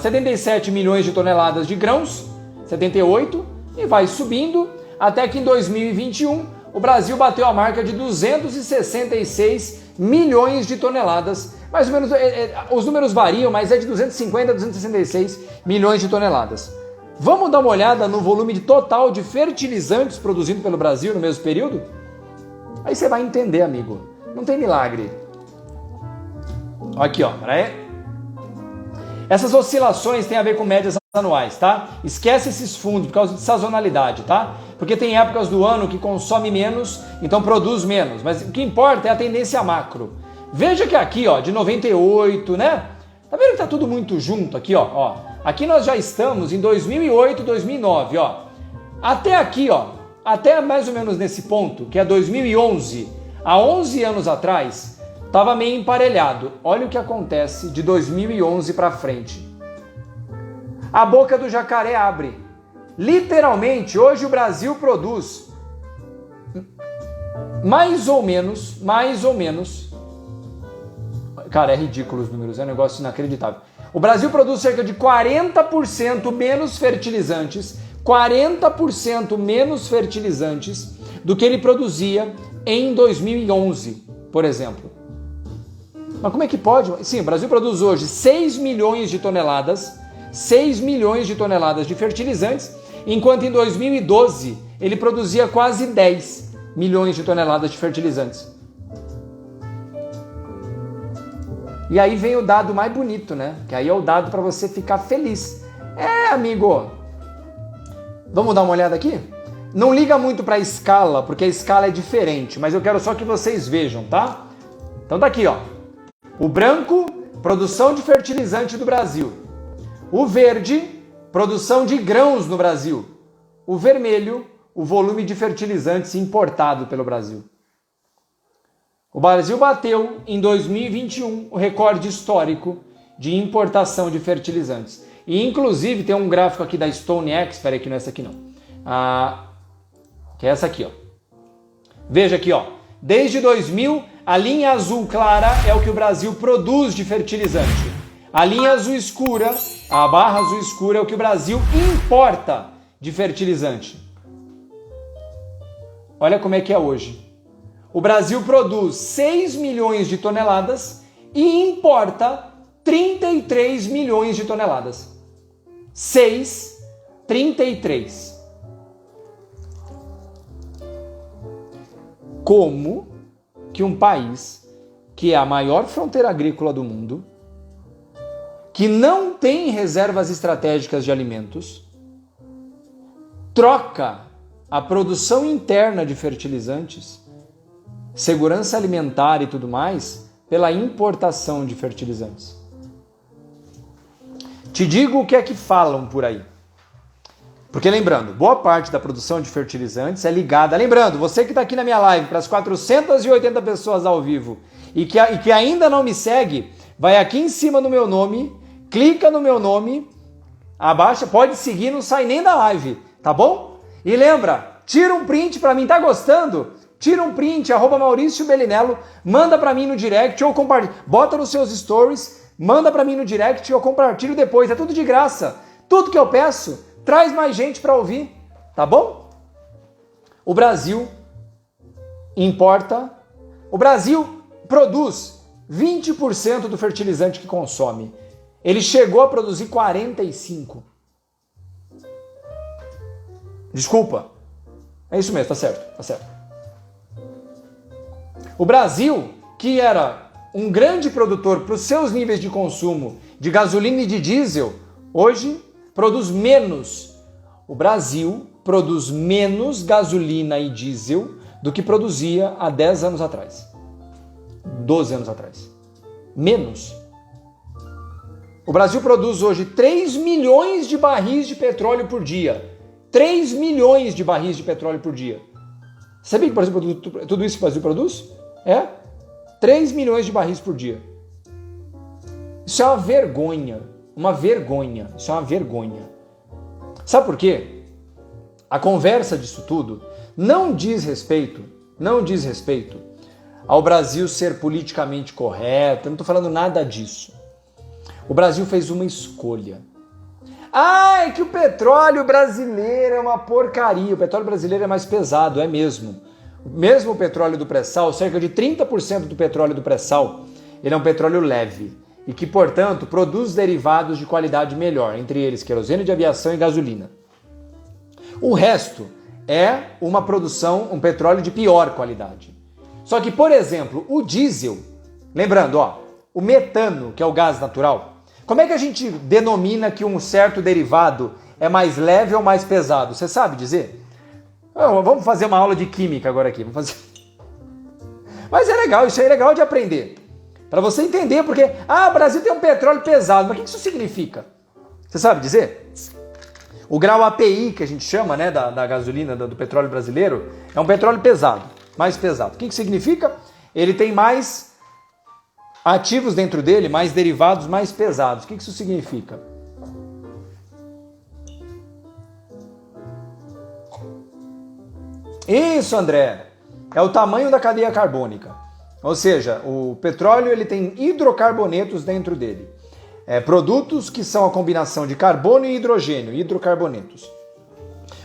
77 milhões de toneladas de grãos, 78, e vai subindo, até que em 2021 o Brasil bateu a marca de 266 milhões de toneladas. Mais ou menos, os números variam, mas é de 250 a 266 milhões de toneladas. Vamos dar uma olhada no volume total de fertilizantes produzido pelo Brasil no mesmo período? Aí você vai entender, amigo. Não tem milagre. Aqui, ó. Essas oscilações têm a ver com médias anuais, tá? Esquece esses fundos por causa de sazonalidade, tá? Porque tem épocas do ano que consome menos, então produz menos. Mas o que importa é a tendência macro. Veja que aqui, ó, de 98, né? Tá vendo que tá tudo muito junto aqui, ó? Aqui nós já estamos em 2008, 2009, ó. Até aqui, ó, até mais ou menos nesse ponto, que é 2011, há 11 anos atrás, estava meio emparelhado. Olha o que acontece de 2011 para frente. A boca do jacaré abre. Literalmente, hoje o Brasil produz mais ou menos, cara, é ridículo os números, é um negócio inacreditável. O Brasil produz cerca de 40% menos fertilizantes, 40% menos fertilizantes do que ele produzia em 2011, por exemplo. Mas como é que pode? Sim, o Brasil produz hoje 6 milhões de toneladas de fertilizantes, enquanto em 2012 ele produzia quase 10 milhões de toneladas de fertilizantes. E aí vem o dado mais bonito, né? Que aí é o dado para você ficar feliz. Amigo, vamos dar uma olhada aqui? Não liga muito para a escala, porque a escala é diferente, mas eu quero só que vocês vejam, tá? Então tá aqui, ó. O branco, produção de fertilizante do Brasil. O verde, produção de grãos no Brasil. O vermelho, o volume de fertilizantes importado pelo Brasil. O Brasil bateu em 2021 o recorde histórico de importação de fertilizantes. E inclusive tem um gráfico aqui da StoneX, espera aí que não é essa aqui não. Que é essa aqui, ó. Veja aqui, ó. Desde 2000, a linha azul clara é o que o Brasil produz de fertilizante. A linha azul escura, a barra azul escura é o que o Brasil importa de fertilizante. Olha como é que é hoje. O Brasil produz 6 milhões de toneladas e importa 33 milhões de toneladas. 6, 33. Como que um país que é a maior fronteira agrícola do mundo, que não tem reservas estratégicas de alimentos, troca a produção interna de fertilizantes, segurança alimentar e tudo mais, pela importação de fertilizantes? Te digo o que é que falam por aí. Porque lembrando, boa parte da produção de fertilizantes é ligada... Lembrando, você que está aqui na minha live, para as 480 pessoas ao vivo e que ainda não me segue, vai aqui em cima no meu nome, clica no meu nome, abaixa, pode seguir, não sai nem da live, tá bom? E lembra, tira um print para mim, tá gostando? Tira um print, @Maurício Bellinello, manda para mim no direct ou compartilha, bota nos seus stories, manda para mim no direct ou compartilho depois, é tudo de graça. Tudo que eu peço, traz mais gente para ouvir, tá bom? O Brasil importa, o Brasil produz 20% do fertilizante que consome. Ele chegou a produzir 45%. Desculpa. É isso mesmo, tá certo, tá certo. O Brasil, que era um grande produtor para os seus níveis de consumo de gasolina e de diesel, hoje produz menos. O Brasil produz menos gasolina e diesel do que produzia há 10 anos atrás. 12 anos atrás. Menos. O Brasil produz hoje 3 milhões de barris de petróleo por dia. 3 milhões de barris de petróleo por dia. Sabia que o Brasil produz tudo isso que o Brasil produz? 3 milhões de barris por dia. Isso é uma vergonha. Uma vergonha. Isso é uma vergonha. Sabe por quê? A conversa disso tudo não diz respeito ao Brasil ser politicamente correto. Eu não estou falando nada disso. O Brasil fez uma escolha. É que o petróleo brasileiro é uma porcaria. O petróleo brasileiro é mais pesado, é mesmo. Mesmo o petróleo do pré-sal, cerca de 30% do petróleo do pré-sal, ele é um petróleo leve e que, portanto, produz derivados de qualidade melhor, entre eles querosene de aviação e gasolina. O resto é uma produção, um petróleo de pior qualidade. Só que, por exemplo, o diesel, lembrando, o metano, que é o gás natural, como é que a gente denomina que um certo derivado é mais leve ou mais pesado? Você sabe dizer? Vamos fazer uma aula de química agora aqui. Mas é legal, isso aí é legal de aprender. Para você entender, porque, o Brasil tem um petróleo pesado, mas o que isso significa? Você sabe dizer? O grau API, que a gente chama, né, da gasolina, do petróleo brasileiro, é um petróleo pesado, mais pesado. O que significa? Ele tem mais ativos dentro dele, mais derivados mais pesados. O que isso significa? Isso, André, é o tamanho da cadeia carbônica. Ou seja, o petróleo ele tem hidrocarbonetos dentro dele. Produtos que são a combinação de carbono e hidrogênio, hidrocarbonetos.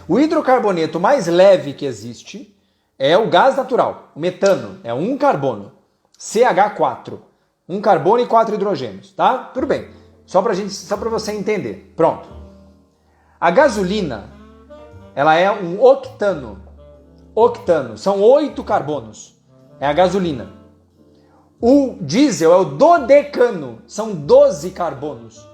O hidrocarboneto mais leve que existe é o gás natural, o metano, é um carbono, CH4. Um carbono e 4 hidrogênios, tá? Tudo bem. Só para você entender. Pronto. A gasolina, ela é um octano. Octano, são 8 carbonos. É a gasolina. O diesel é o dodecano, são 12 carbonos.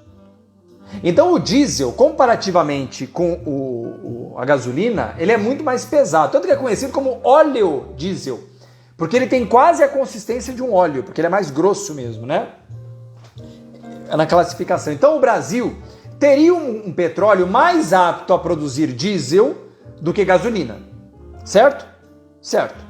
Então o diesel, comparativamente com a gasolina, ele é muito mais pesado. Tanto que é conhecido como óleo diesel. Porque ele tem quase a consistência de um óleo, porque ele é mais grosso mesmo, né? Na classificação. Então o Brasil teria um petróleo mais apto a produzir diesel do que gasolina. Certo? Certo.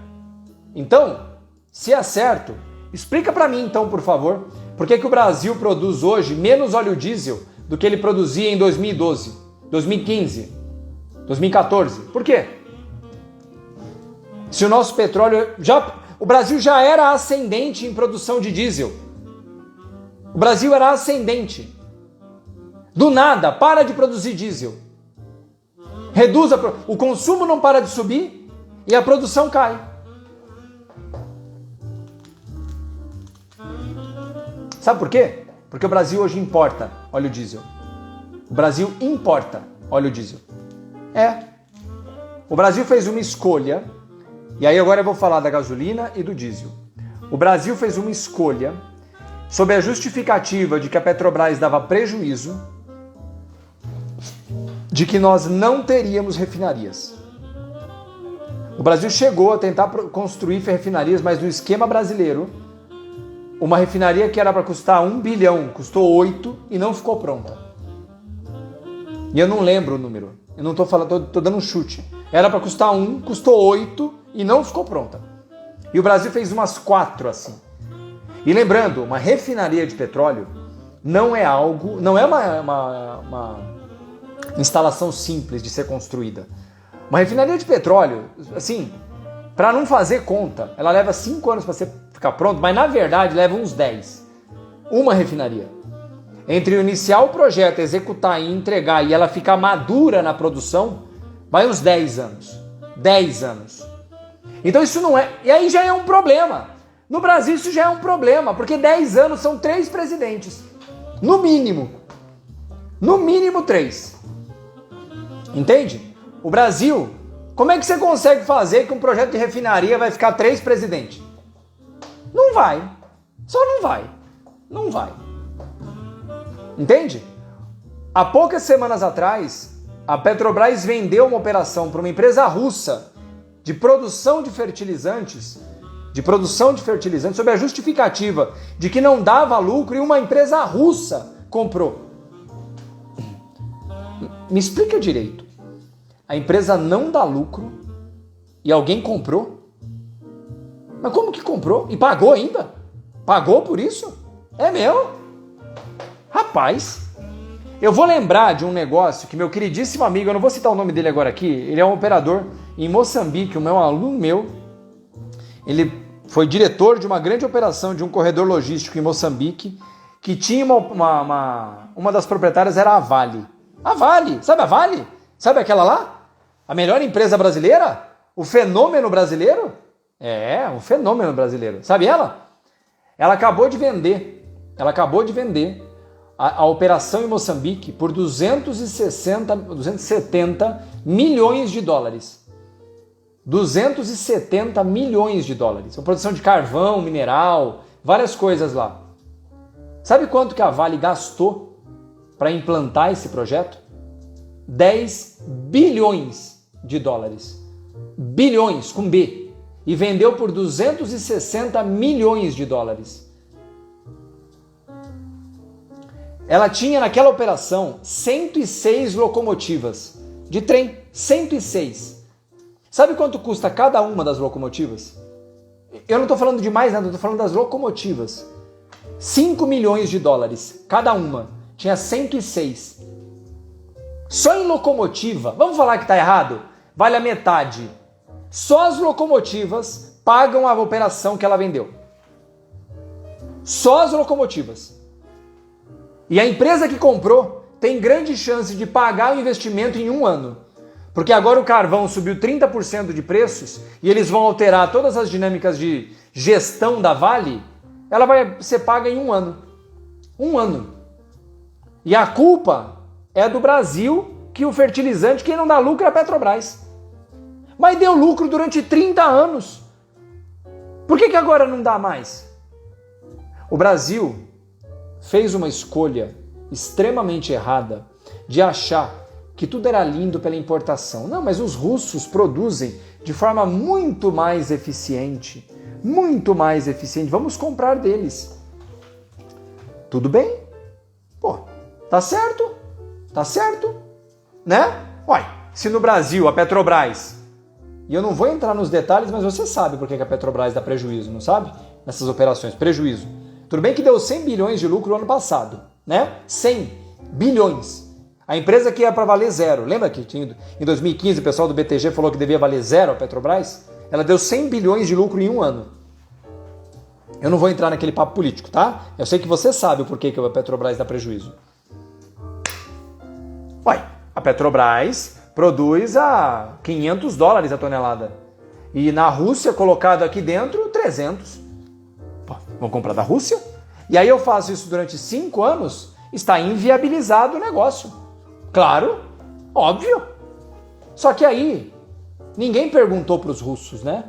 Então, se é certo, explica para mim então, por favor, por que o Brasil produz hoje menos óleo diesel do que ele produzia em 2012, 2015, 2014. Por quê? Se o nosso petróleo o Brasil já era ascendente em produção de diesel. O Brasil era ascendente. Do nada, para de produzir diesel. Reduz o consumo, não para de subir e a produção cai. Sabe por quê? Porque o Brasil hoje importa óleo diesel. O Brasil importa óleo diesel. O Brasil fez uma escolha, e aí agora eu vou falar da gasolina e do diesel. O Brasil fez uma escolha sob a justificativa de que a Petrobras dava prejuízo, de que nós não teríamos refinarias. O Brasil chegou a tentar construir refinarias, mas no esquema brasileiro, uma refinaria que era para custar 1 bilhão, custou 8 e não ficou pronta. E eu não lembro o número. Eu não estou falando, estou dando um chute. Era para custar 1, custou 8 e não ficou pronta. E o Brasil fez umas 4 assim. E lembrando, uma refinaria de petróleo não é uma instalação simples de ser construída. Uma refinaria de petróleo, assim, para não fazer conta, ela leva 5 anos para ficar pronto, mas na verdade leva uns 10. Uma refinaria. Entre iniciar o projeto, executar e entregar e ela ficar madura na produção, vai uns 10 anos. 10 anos. Então isso não é... E aí já é um problema. No Brasil isso já é um problema, porque 10 anos são 3 presidentes. No mínimo. No mínimo 3. Entende? O Brasil, como é que você consegue fazer que um projeto de refinaria vai ficar 3 presidentes? Não vai. Só não vai. Não vai. Entende? Há poucas semanas atrás, a Petrobras vendeu uma operação para uma empresa russa de produção de fertilizantes, sob a justificativa de que não dava lucro e uma empresa russa comprou. Me explica direito. A empresa não dá lucro e alguém comprou? Mas como que comprou? E pagou ainda? Pagou por isso? É meu? Rapaz, eu vou lembrar de um negócio que meu queridíssimo amigo, eu não vou citar o nome dele agora aqui, ele é um operador em Moçambique, um aluno meu, ele foi diretor de uma grande operação de um corredor logístico em Moçambique, que tinha uma das proprietárias era a Vale. A Vale, sabe a Vale? Sabe aquela lá? A melhor empresa brasileira? O fenômeno brasileiro? É, um fenômeno brasileiro. Sabe ela? Ela acabou de vender a operação em Moçambique por 270 milhões de dólares. 270 milhões de dólares. A produção de carvão, mineral, várias coisas lá. Sabe quanto que a Vale gastou para implantar esse projeto? 10 bilhões de dólares. Bilhões, com B. E vendeu por 260 milhões de dólares. Ela tinha naquela operação 106 locomotivas de trem. 106. Sabe quanto custa cada uma das locomotivas? Eu não estou falando de mais nada, eu estou falando das locomotivas. 5 milhões de dólares cada uma. Tinha 106. Só em locomotiva, vamos falar que está errado? Vale a metade. Só as locomotivas pagam a operação que ela vendeu. Só as locomotivas. E a empresa que comprou tem grande chance de pagar o investimento em 1 ano. Porque agora o carvão subiu 30% de preços e eles vão alterar todas as dinâmicas de gestão da Vale, ela vai ser paga em 1 ano. 1 ano. E a culpa é do Brasil, que o fertilizante, quem não dá lucro é a Petrobras. Mas deu lucro durante 30 anos. Por que agora não dá mais? O Brasil fez uma escolha extremamente errada de achar que tudo era lindo pela importação. Não, mas os russos produzem de forma muito mais eficiente. Muito mais eficiente. Vamos comprar deles. Tudo bem? Pô, tá certo? Tá certo? Né? Uai, se no Brasil a Petrobras... E eu não vou entrar nos detalhes, mas você sabe por que a Petrobras dá prejuízo, não sabe? Nessas operações, prejuízo. Tudo bem que deu 100 bilhões de lucro no ano passado, né? 100. Bilhões. A empresa que ia para valer zero. Lembra que em 2015 o pessoal do BTG falou que devia valer zero a Petrobras? Ela deu 100 bilhões de lucro em um ano. Eu não vou entrar naquele papo político, tá? Eu sei que você sabe o porquê que a Petrobras dá prejuízo. Ué, a Petrobras produz a $500 a tonelada. E na Rússia, colocado aqui dentro, 300. Pô, vão comprar da Rússia? E aí eu faço isso durante 5 anos, está inviabilizado o negócio. Claro, óbvio. Só que aí, ninguém perguntou para os russos, né?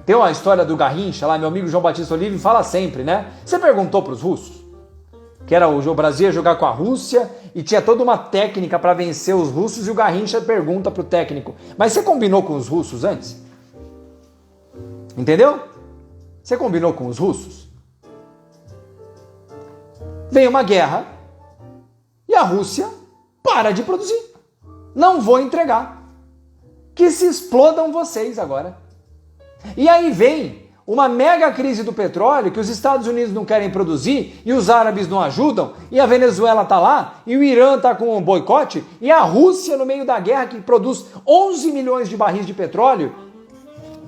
Tem uma história do Garrincha lá, meu amigo João Batista Olive fala sempre, né? Você perguntou para os russos? Que era o Brasil ia jogar com a Rússia e tinha toda uma técnica para vencer os russos e o Garrincha pergunta para o técnico, mas você combinou com os russos antes? Entendeu? Você combinou com os russos? Vem uma guerra e a Rússia para de produzir. Não vou entregar. Que se explodam vocês agora. E aí vem uma mega crise do petróleo que os Estados Unidos não querem produzir e os árabes não ajudam e a Venezuela tá lá e o Irã tá com um boicote e a Rússia no meio da guerra que produz 11 milhões de barris de petróleo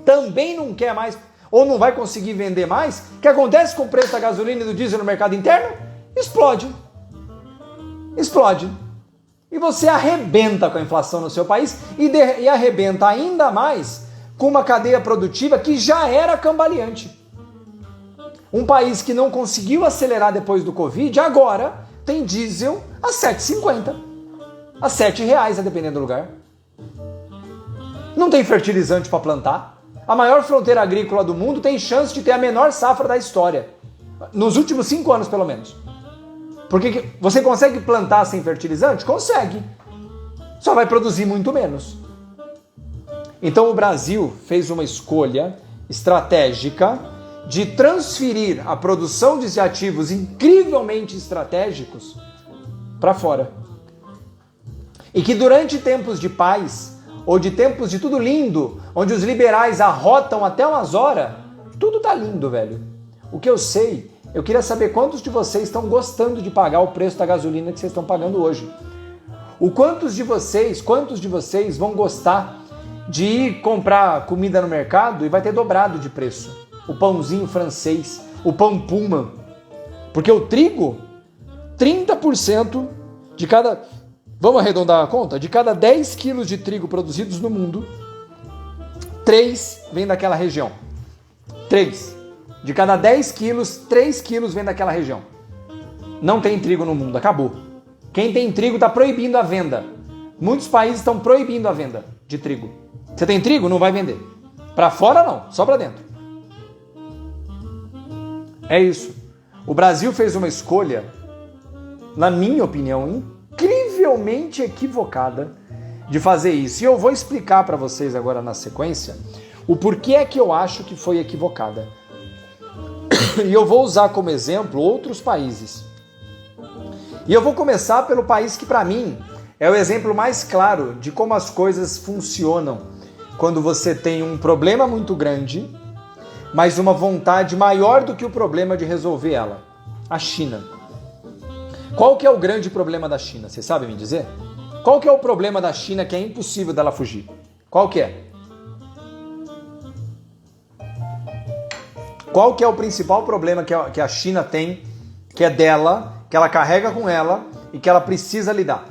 também não quer mais ou não vai conseguir vender mais. O que acontece com o preço da gasolina e do diesel no mercado interno? Explode. Explode. E você arrebenta com a inflação no seu país e arrebenta ainda mais com uma cadeia produtiva que já era cambaleante. Um país que não conseguiu acelerar depois do Covid, agora tem diesel a R$ 7,50. A R$ 7, a dependendo do lugar. Não tem fertilizante para plantar. A maior fronteira agrícola do mundo tem chance de ter a menor safra da história. Nos últimos 5 anos, pelo menos. Porque você consegue plantar sem fertilizante? Consegue. Só vai produzir muito menos. Então o Brasil fez uma escolha estratégica de transferir a produção de ativos incrivelmente estratégicos para fora. E que durante tempos de paz, ou de tempos de tudo lindo, onde os liberais arrotam até umas horas, tudo tá lindo, velho. O que eu sei, eu queria saber quantos de vocês estão gostando de pagar o preço da gasolina que vocês estão pagando hoje. Quantos de vocês vão gostar de ir comprar comida no mercado e vai ter dobrado de preço? O pãozinho francês, o pão Puma. Porque o trigo, 30% de cada... Vamos arredondar a conta? De cada 10 quilos de trigo produzidos no mundo, 3 vem daquela região. 3. De cada 10 quilos, 3 quilos vem daquela região. Não tem trigo no mundo, acabou. Quem tem trigo está proibindo a venda. Muitos países estão proibindo a venda de trigo. Você tem trigo? Não vai vender. Para fora não, só para dentro. É isso. O Brasil fez uma escolha, na minha opinião, incrivelmente equivocada de fazer isso. E eu vou explicar para vocês agora na sequência o porquê é que eu acho que foi equivocada. E eu vou usar como exemplo outros países. E eu vou começar pelo país que para mim é o exemplo mais claro de como as coisas funcionam quando você tem um problema muito grande, mas uma vontade maior do que o problema de resolver ela. A China. Qual que é o grande problema da China? Vocês sabem me dizer? Qual que é o problema da China que é impossível dela fugir? Qual que é? Qual que é o principal problema que a China tem, que é dela, que ela carrega com ela e que ela precisa lidar?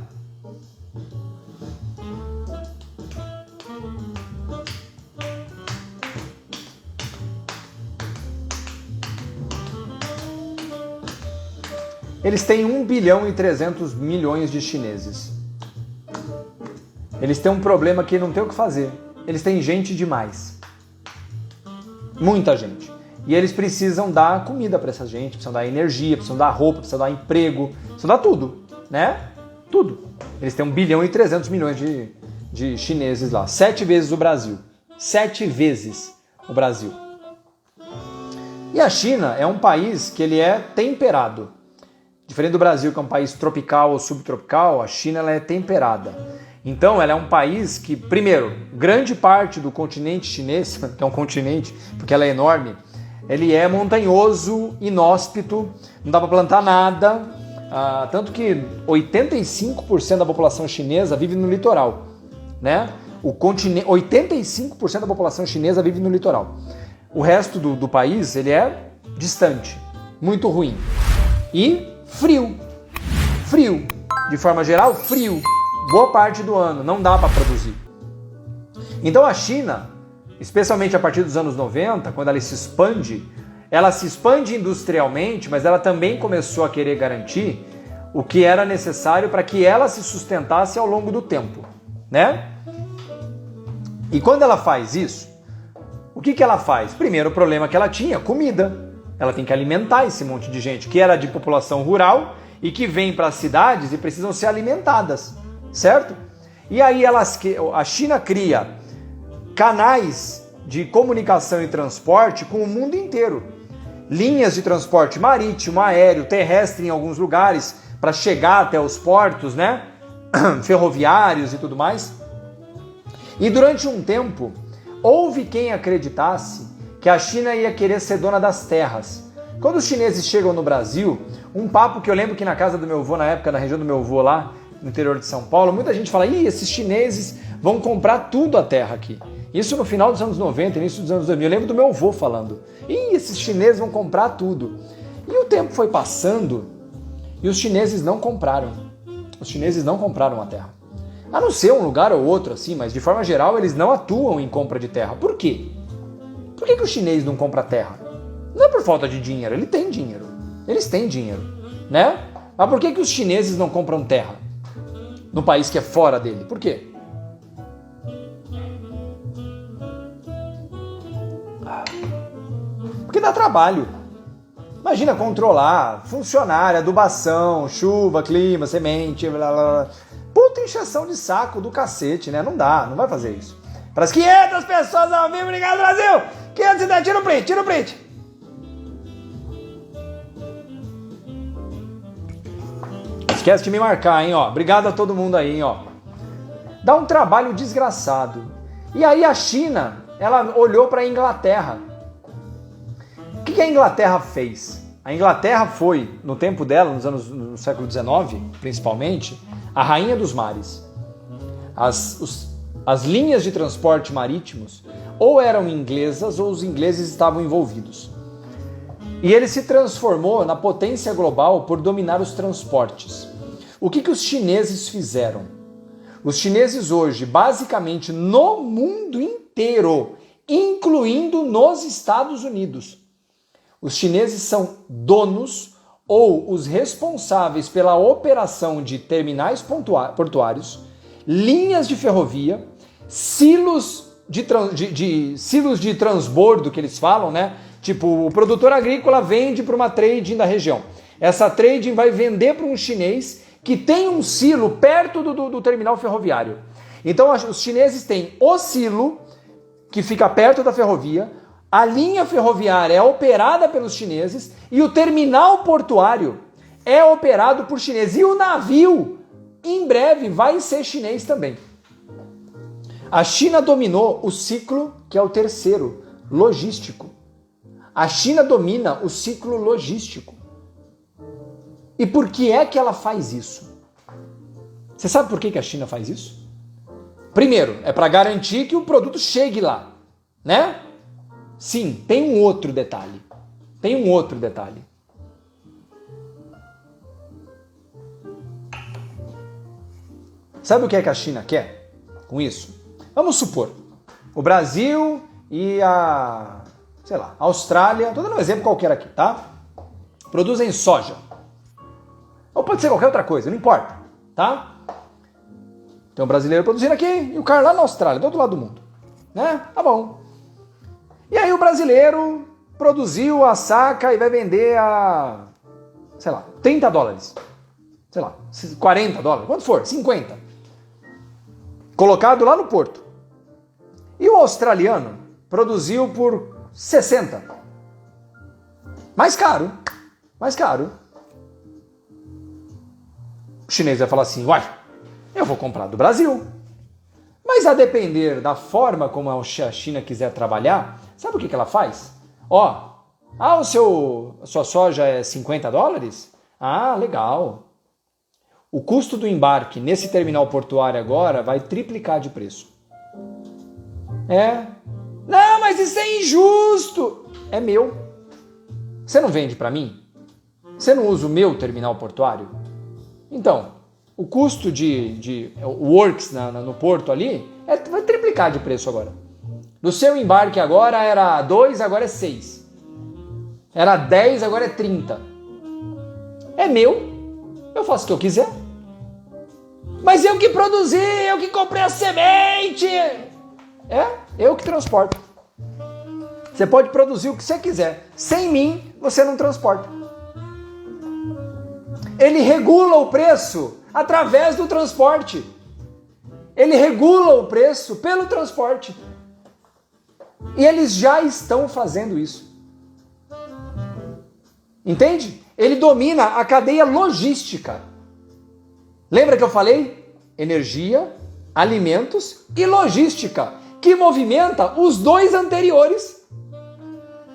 Eles têm 1 bilhão e 300 milhões de chineses. Eles têm um problema que não tem o que fazer. Eles têm gente demais. Muita gente. E eles precisam dar comida para essa gente, precisam dar energia, precisam dar roupa, precisam dar emprego, precisam dar tudo, né? Tudo. Eles têm 1 bilhão e 300 milhões de chineses lá. 7 vezes o Brasil. 7 vezes o Brasil. E a China é um país que ele é temperado. Diferente do Brasil, que é um país tropical ou subtropical, a China ela é temperada. Então, ela é um país que, primeiro, grande parte do continente chinês, que é um continente, porque ela é enorme, ele é montanhoso, inóspito, não dá para plantar nada, Tanto que 85% da população chinesa vive no litoral, né? 85% da população chinesa vive no litoral. O resto do país, ele é distante, muito ruim. E frio. Frio. De forma geral, frio. Boa parte do ano, não dá para produzir. Então a China, especialmente a partir dos anos 90, quando ela se expande industrialmente, mas ela também começou a querer garantir o que era necessário para que ela se sustentasse ao longo do tempo, né? E quando ela faz isso, o que ela faz? Primeiro, o problema que ela tinha, comida. Ela tem que alimentar esse monte de gente que era de população rural e que vem para as cidades e precisam ser alimentadas, certo? E aí a China cria canais de comunicação e transporte com o mundo inteiro. Linhas de transporte marítimo, aéreo, terrestre em alguns lugares para chegar até os portos, né? Ferroviários e tudo mais. E durante um tempo, houve quem acreditasse que a China ia querer ser dona das terras. Quando os chineses chegam no Brasil, um papo que eu lembro que na casa do meu avô, na época, na região do meu avô lá, no interior de São Paulo, muita gente fala, esses chineses vão comprar tudo a terra aqui. Isso no final dos anos 90, início dos anos 2000. Eu lembro do meu avô falando, esses chineses vão comprar tudo. E o tempo foi passando e os chineses não compraram. Os chineses não compraram a terra. A não ser um lugar ou outro assim, mas de forma geral eles não atuam em compra de terra. Por quê? Por que o chinês não compra terra? Não é por falta de dinheiro, ele tem dinheiro. Eles têm dinheiro, né? Mas por que os chineses não compram terra no país que é fora dele? Por quê? Porque dá trabalho. Imagina controlar funcionário, adubação, chuva, clima, semente, blá, blá, blá. Puta encheção de saco do cacete, né? Não dá, não vai fazer isso. Para as 500 pessoas ao vivo, obrigado Brasil! 510, tira o print, tira o print! Esquece de me marcar, hein, ó. Obrigado a todo mundo aí, ó. Dá um trabalho desgraçado. E aí a China, ela olhou para a Inglaterra. O que a Inglaterra fez? A Inglaterra foi, no tempo dela, no século XIX, principalmente, a rainha dos mares. As linhas de transporte marítimos ou eram inglesas ou os ingleses estavam envolvidos. E ele se transformou na potência global por dominar os transportes. O que os chineses fizeram? Os chineses hoje, basicamente no mundo inteiro, incluindo nos Estados Unidos, os chineses são donos ou os responsáveis pela operação de terminais portuários, linhas de ferrovia, silos de transbordo que eles falam, né? Tipo, o produtor agrícola vende para uma trading da região. Essa trading vai vender para um chinês que tem um silo perto do terminal ferroviário. Então, os chineses têm o silo, que fica perto da ferrovia, a linha ferroviária é operada pelos chineses e o terminal portuário é operado por chineses. E o navio, em breve, vai ser chinês também. A China dominou o ciclo, que é o terceiro, logístico. A China domina o ciclo logístico. E por que é que ela faz isso? Você sabe por que a China faz isso? Primeiro, é para garantir que o produto chegue lá, né? Sim, tem um outro detalhe. Sabe o que é que a China quer com isso? Vamos supor, o Brasil e a Austrália, estou dando um exemplo qualquer aqui, tá? Produzem soja. Ou pode ser qualquer outra coisa, não importa, tá? Tem um brasileiro produzindo aqui e o cara lá na Austrália, do outro lado do mundo, né? Tá bom. E aí o brasileiro produziu a saca e vai vender a, $30. 40 dólares, quanto for, 50. Colocado lá no porto. E o australiano produziu por 60. Mais caro. O chinês vai falar assim, eu vou comprar do Brasil. Mas a depender da forma como a China quiser trabalhar, sabe o que ela faz? A sua soja é 50 dólares? Ah, legal. O custo do embarque nesse terminal portuário agora vai triplicar de preço. É. Não, mas isso é injusto. É meu. Você não vende para mim? Você não usa o meu terminal portuário? Então, o custo de works no porto ali vai triplicar de preço agora. Do seu embarque agora era 2, agora é 6. Era 10, agora é 30. É meu. Eu faço o que eu quiser. Mas eu que produzi, eu que comprei a semente. Eu que transporto. Você pode produzir o que você quiser. Sem mim, você não transporta. Ele regula o preço através do transporte. Ele regula o preço pelo transporte. E eles já estão fazendo isso. Entende? Ele domina a cadeia logística. Lembra que eu falei? Energia, alimentos e logística, que movimenta os dois anteriores.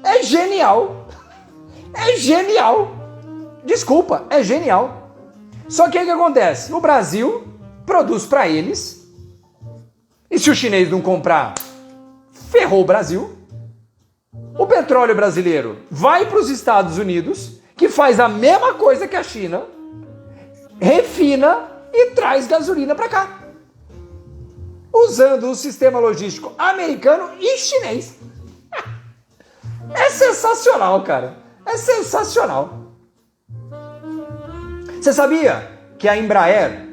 É genial. É genial. Desculpa, é genial. Só que o que acontece? O Brasil produz para eles. E se o chinês não comprar, ferrou o Brasil. O petróleo brasileiro vai para os Estados Unidos, que faz a mesma coisa que a China, refina e traz gasolina para cá. Usando o sistema logístico americano e chinês. É sensacional, cara. É sensacional. Você sabia que a Embraer,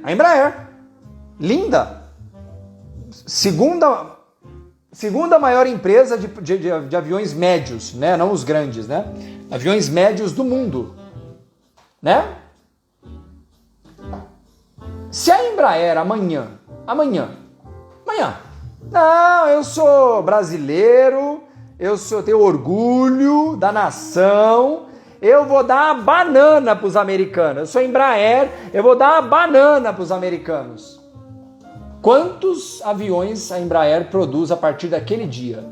linda, segunda maior empresa de aviões médios, né? Não os grandes, né? Aviões médios do mundo, né? Se a Embraer amanhã, não, eu sou brasileiro, tenho orgulho da nação, eu vou dar uma banana para os americanos. Eu sou Embraer, eu vou dar uma banana para os americanos. Quantos aviões a Embraer produz a partir daquele dia?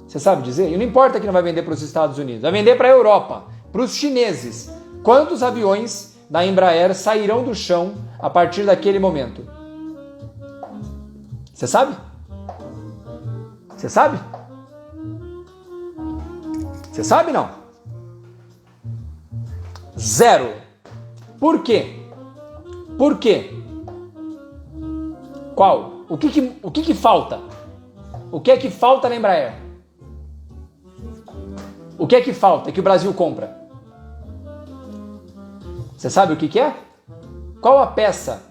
Você sabe dizer? E não importa que não vai vender para os Estados Unidos, vai vender para a Europa, para os chineses. Quantos aviões da Embraer sairão do chão a partir daquele momento? Você sabe? Você sabe? Você sabe não? 0. Por quê? Por quê? Qual? O que falta? O que é que falta na Embraer? O que é que falta que o Brasil compra? Você sabe o que é? Qual a peça?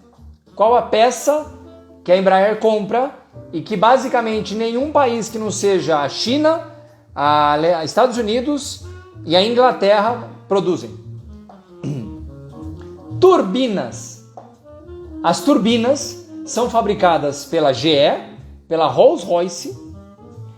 Qual a peça que a Embraer compra e que basicamente nenhum país que não seja a China, a Estados Unidos e a Inglaterra produzem? Turbinas. As turbinas são fabricadas pela GE, pela Rolls-Royce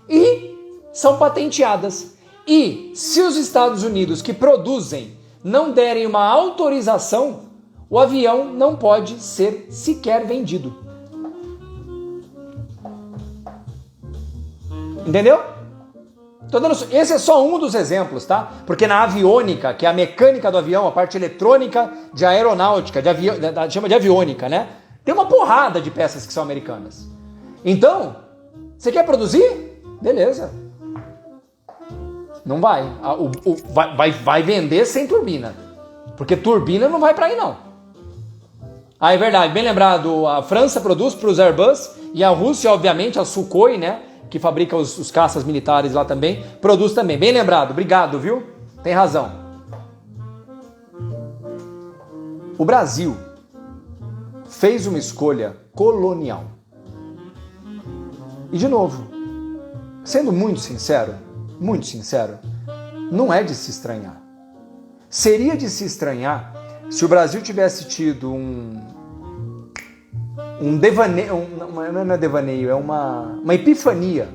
e são patenteadas. E se os Estados Unidos que produzem não derem uma autorização, o avião não pode ser sequer vendido. Entendeu? Esse é só um dos exemplos, tá? Porque na aviônica, que é a mecânica do avião, a parte eletrônica de aeronáutica, chama de aviônica, né? Tem uma porrada de peças que são americanas. Então, você quer produzir? Beleza. Não vai. Vai vender sem turbina. Porque turbina não vai para aí, não. Ah, é verdade. Bem lembrado, a França produz para os Airbus e a Rússia, obviamente, a Sukhoi, né? Que fabrica os caças militares lá também, produz também. Bem lembrado. Obrigado, viu? Tem razão. O Brasil fez uma escolha colonial. E, de novo, sendo muito sincero, não é de se estranhar. Seria de se estranhar se o Brasil tivesse tido um devaneio, não é devaneio, é uma epifania.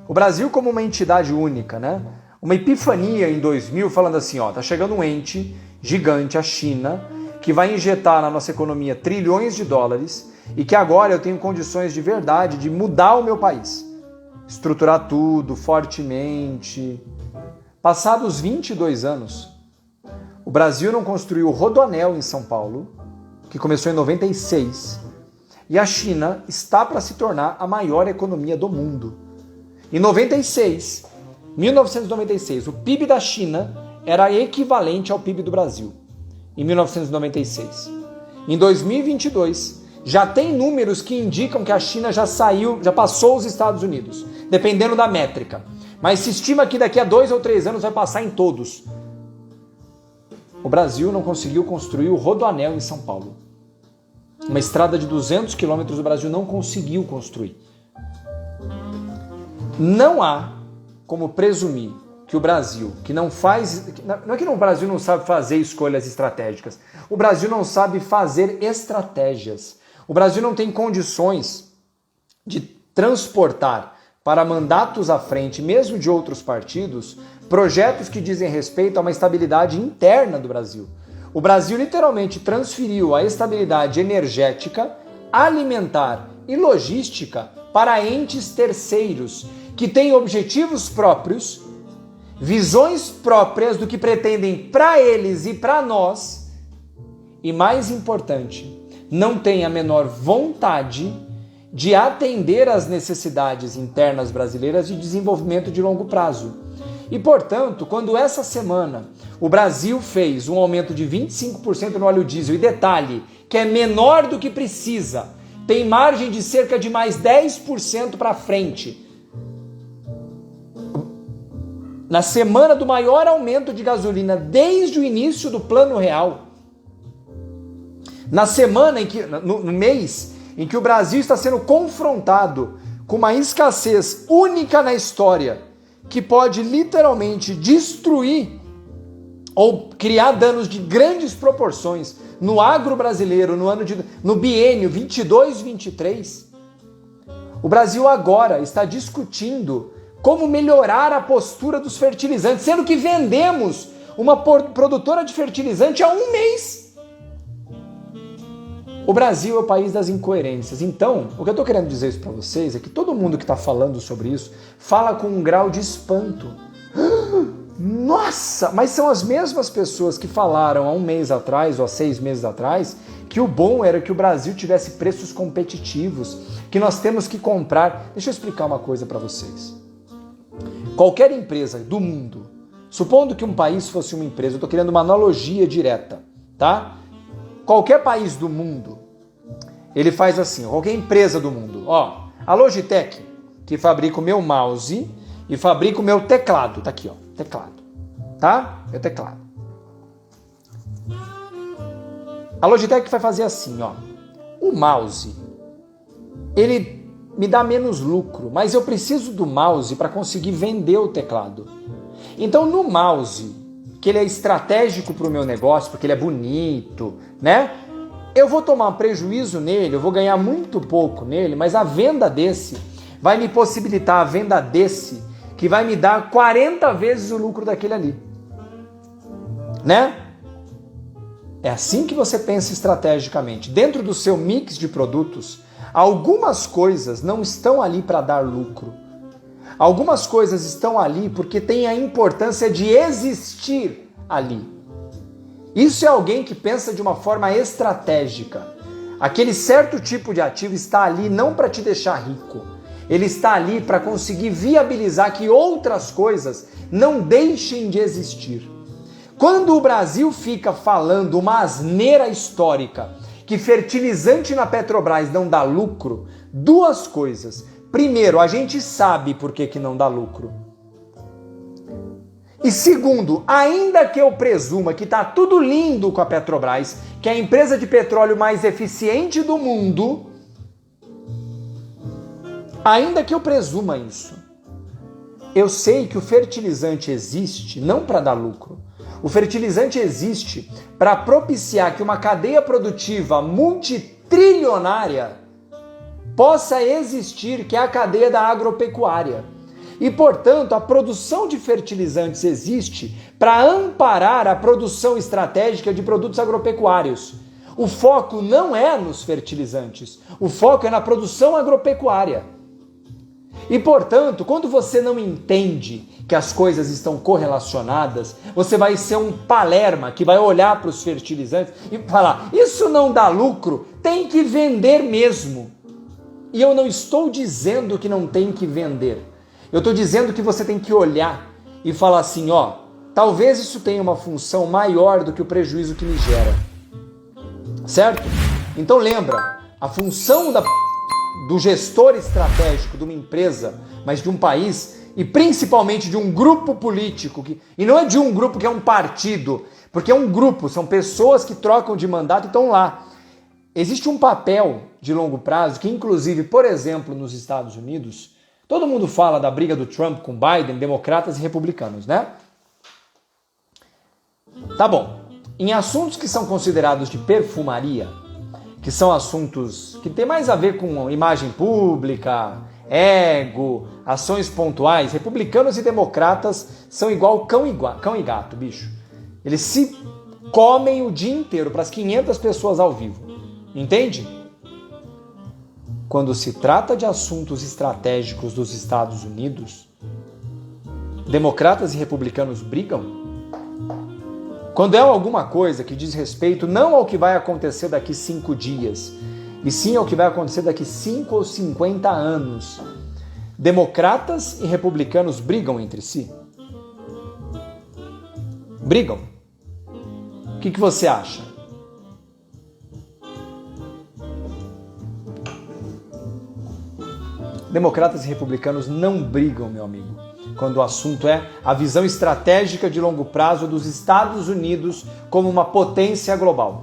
O Brasil como uma entidade única, né? Uma epifania em 2000 falando assim, ó, tá chegando um ente gigante, a China, que vai injetar na nossa economia trilhões de dólares e que agora eu tenho condições de verdade de mudar o meu país. Estruturar tudo fortemente. Passados 22 anos, O Brasil não construiu o Rodoanel em São Paulo, que começou em 96, e a China está para se tornar a maior economia do mundo. Em 1996, o PIB da China era equivalente ao PIB do Brasil, em 1996. Em 2022, já tem números que indicam que a China já passou os Estados Unidos, dependendo da métrica. Mas se estima que daqui a 2 ou 3 anos vai passar em todos. O Brasil não conseguiu construir o Rodoanel em São Paulo. Uma estrada de 200 quilômetros o Brasil não conseguiu construir. Não há como presumir que o Brasil, que não faz... Não é que o Brasil não sabe fazer escolhas estratégicas. O Brasil não sabe fazer estratégias. O Brasil não tem condições de transportar para mandatos à frente, mesmo de outros partidos, projetos que dizem respeito a uma estabilidade interna do Brasil. O Brasil literalmente transferiu a estabilidade energética, alimentar e logística para entes terceiros, que têm objetivos próprios, visões próprias do que pretendem para eles e para nós, e mais importante, não têm a menor vontade de atender às necessidades internas brasileiras de desenvolvimento de longo prazo. E, portanto, quando essa semana o Brasil fez um aumento de 25% no óleo diesel, e detalhe, que é menor do que precisa, tem margem de cerca de mais 10% para frente, na semana do maior aumento de gasolina desde o início do Plano Real, na semana em que, no mês em que o Brasil está sendo confrontado com uma escassez única na história, que pode literalmente destruir ou criar danos de grandes proporções no agro brasileiro no biênio 22-23, o Brasil agora está discutindo como melhorar a postura dos fertilizantes, sendo que vendemos uma produtora de fertilizante há um mês. O Brasil é o país das incoerências. Então, o que eu estou querendo dizer isso para vocês é que todo mundo que está falando sobre isso fala com um grau de espanto. Nossa, mas são as mesmas pessoas que falaram há um mês atrás ou há 6 meses atrás que o bom era que o Brasil tivesse preços competitivos, que nós temos que comprar. Deixa eu explicar uma coisa para vocês. Qualquer empresa do mundo, supondo que um país fosse uma empresa, eu estou criando uma analogia direta, tá? Qualquer país do mundo, ele faz assim, qualquer empresa do mundo, ó, a Logitech, que fabrica o meu mouse e fabrica o meu teclado, tá aqui, ó, teclado, tá? Meu teclado. A Logitech vai fazer assim, ó, o mouse, ele me dá menos lucro, mas eu preciso do mouse para conseguir vender o teclado. Então, no mouse, que ele é estratégico para o meu negócio, porque ele é bonito, né? Eu vou tomar um prejuízo nele, eu vou ganhar muito pouco nele, mas a venda desse vai me possibilitar a venda desse, que vai me dar 40 vezes o lucro daquele ali. Né? É assim que você pensa estrategicamente. Dentro do seu mix de produtos, algumas coisas não estão ali para dar lucro. Algumas coisas estão ali porque tem a importância de existir ali. Isso é alguém que pensa de uma forma estratégica. Aquele certo tipo de ativo está ali não para te deixar rico. Ele está ali para conseguir viabilizar que outras coisas não deixem de existir. Quando o Brasil fica falando uma asneira histórica que fertilizante na Petrobras não dá lucro, duas coisas. Primeiro, a gente sabe por que não dá lucro. E segundo, ainda que eu presuma que está tudo lindo com a Petrobras, que é a empresa de petróleo mais eficiente do mundo, ainda que eu presuma isso, eu sei que o fertilizante existe não para dar lucro. O fertilizante existe para propiciar que uma cadeia produtiva multitrilionária possa existir, que é a cadeia da agropecuária. E, portanto, a produção de fertilizantes existe para amparar a produção estratégica de produtos agropecuários. O foco não é nos fertilizantes, o foco é na produção agropecuária. E, portanto, quando você não entende que as coisas estão correlacionadas, você vai ser um palerma que vai olhar para os fertilizantes e falar, isso não dá lucro, tem que vender mesmo. E eu não estou dizendo que não tem que vender. Eu estou dizendo que você tem que olhar e falar assim, ó, talvez isso tenha uma função maior do que o prejuízo que me gera. Certo? Então lembra, a função do gestor estratégico de uma empresa, mas de um país e principalmente de um grupo político, e não é de um grupo que é um partido, porque é um grupo, são pessoas que trocam de mandato e estão lá. Existe um papel de longo prazo que, inclusive, por exemplo, nos Estados Unidos, todo mundo fala da briga do Trump com Biden, democratas e republicanos, né? Tá bom. Em assuntos que são considerados de perfumaria, que são assuntos que tem mais a ver com imagem pública, ego, ações pontuais, republicanos e democratas são igual cão e gato, bicho. Eles se comem o dia inteiro para as 500 pessoas ao vivo. Entende? Quando se trata de assuntos estratégicos dos Estados Unidos, democratas e republicanos brigam. Quando é alguma coisa que diz respeito não ao que vai acontecer daqui 5 dias, e sim ao que vai acontecer daqui 5 ou 50 anos, democratas e republicanos brigam entre si? Brigam? O que você acha? Democratas e republicanos não brigam, meu amigo, quando o assunto é a visão estratégica de longo prazo dos Estados Unidos como uma potência global.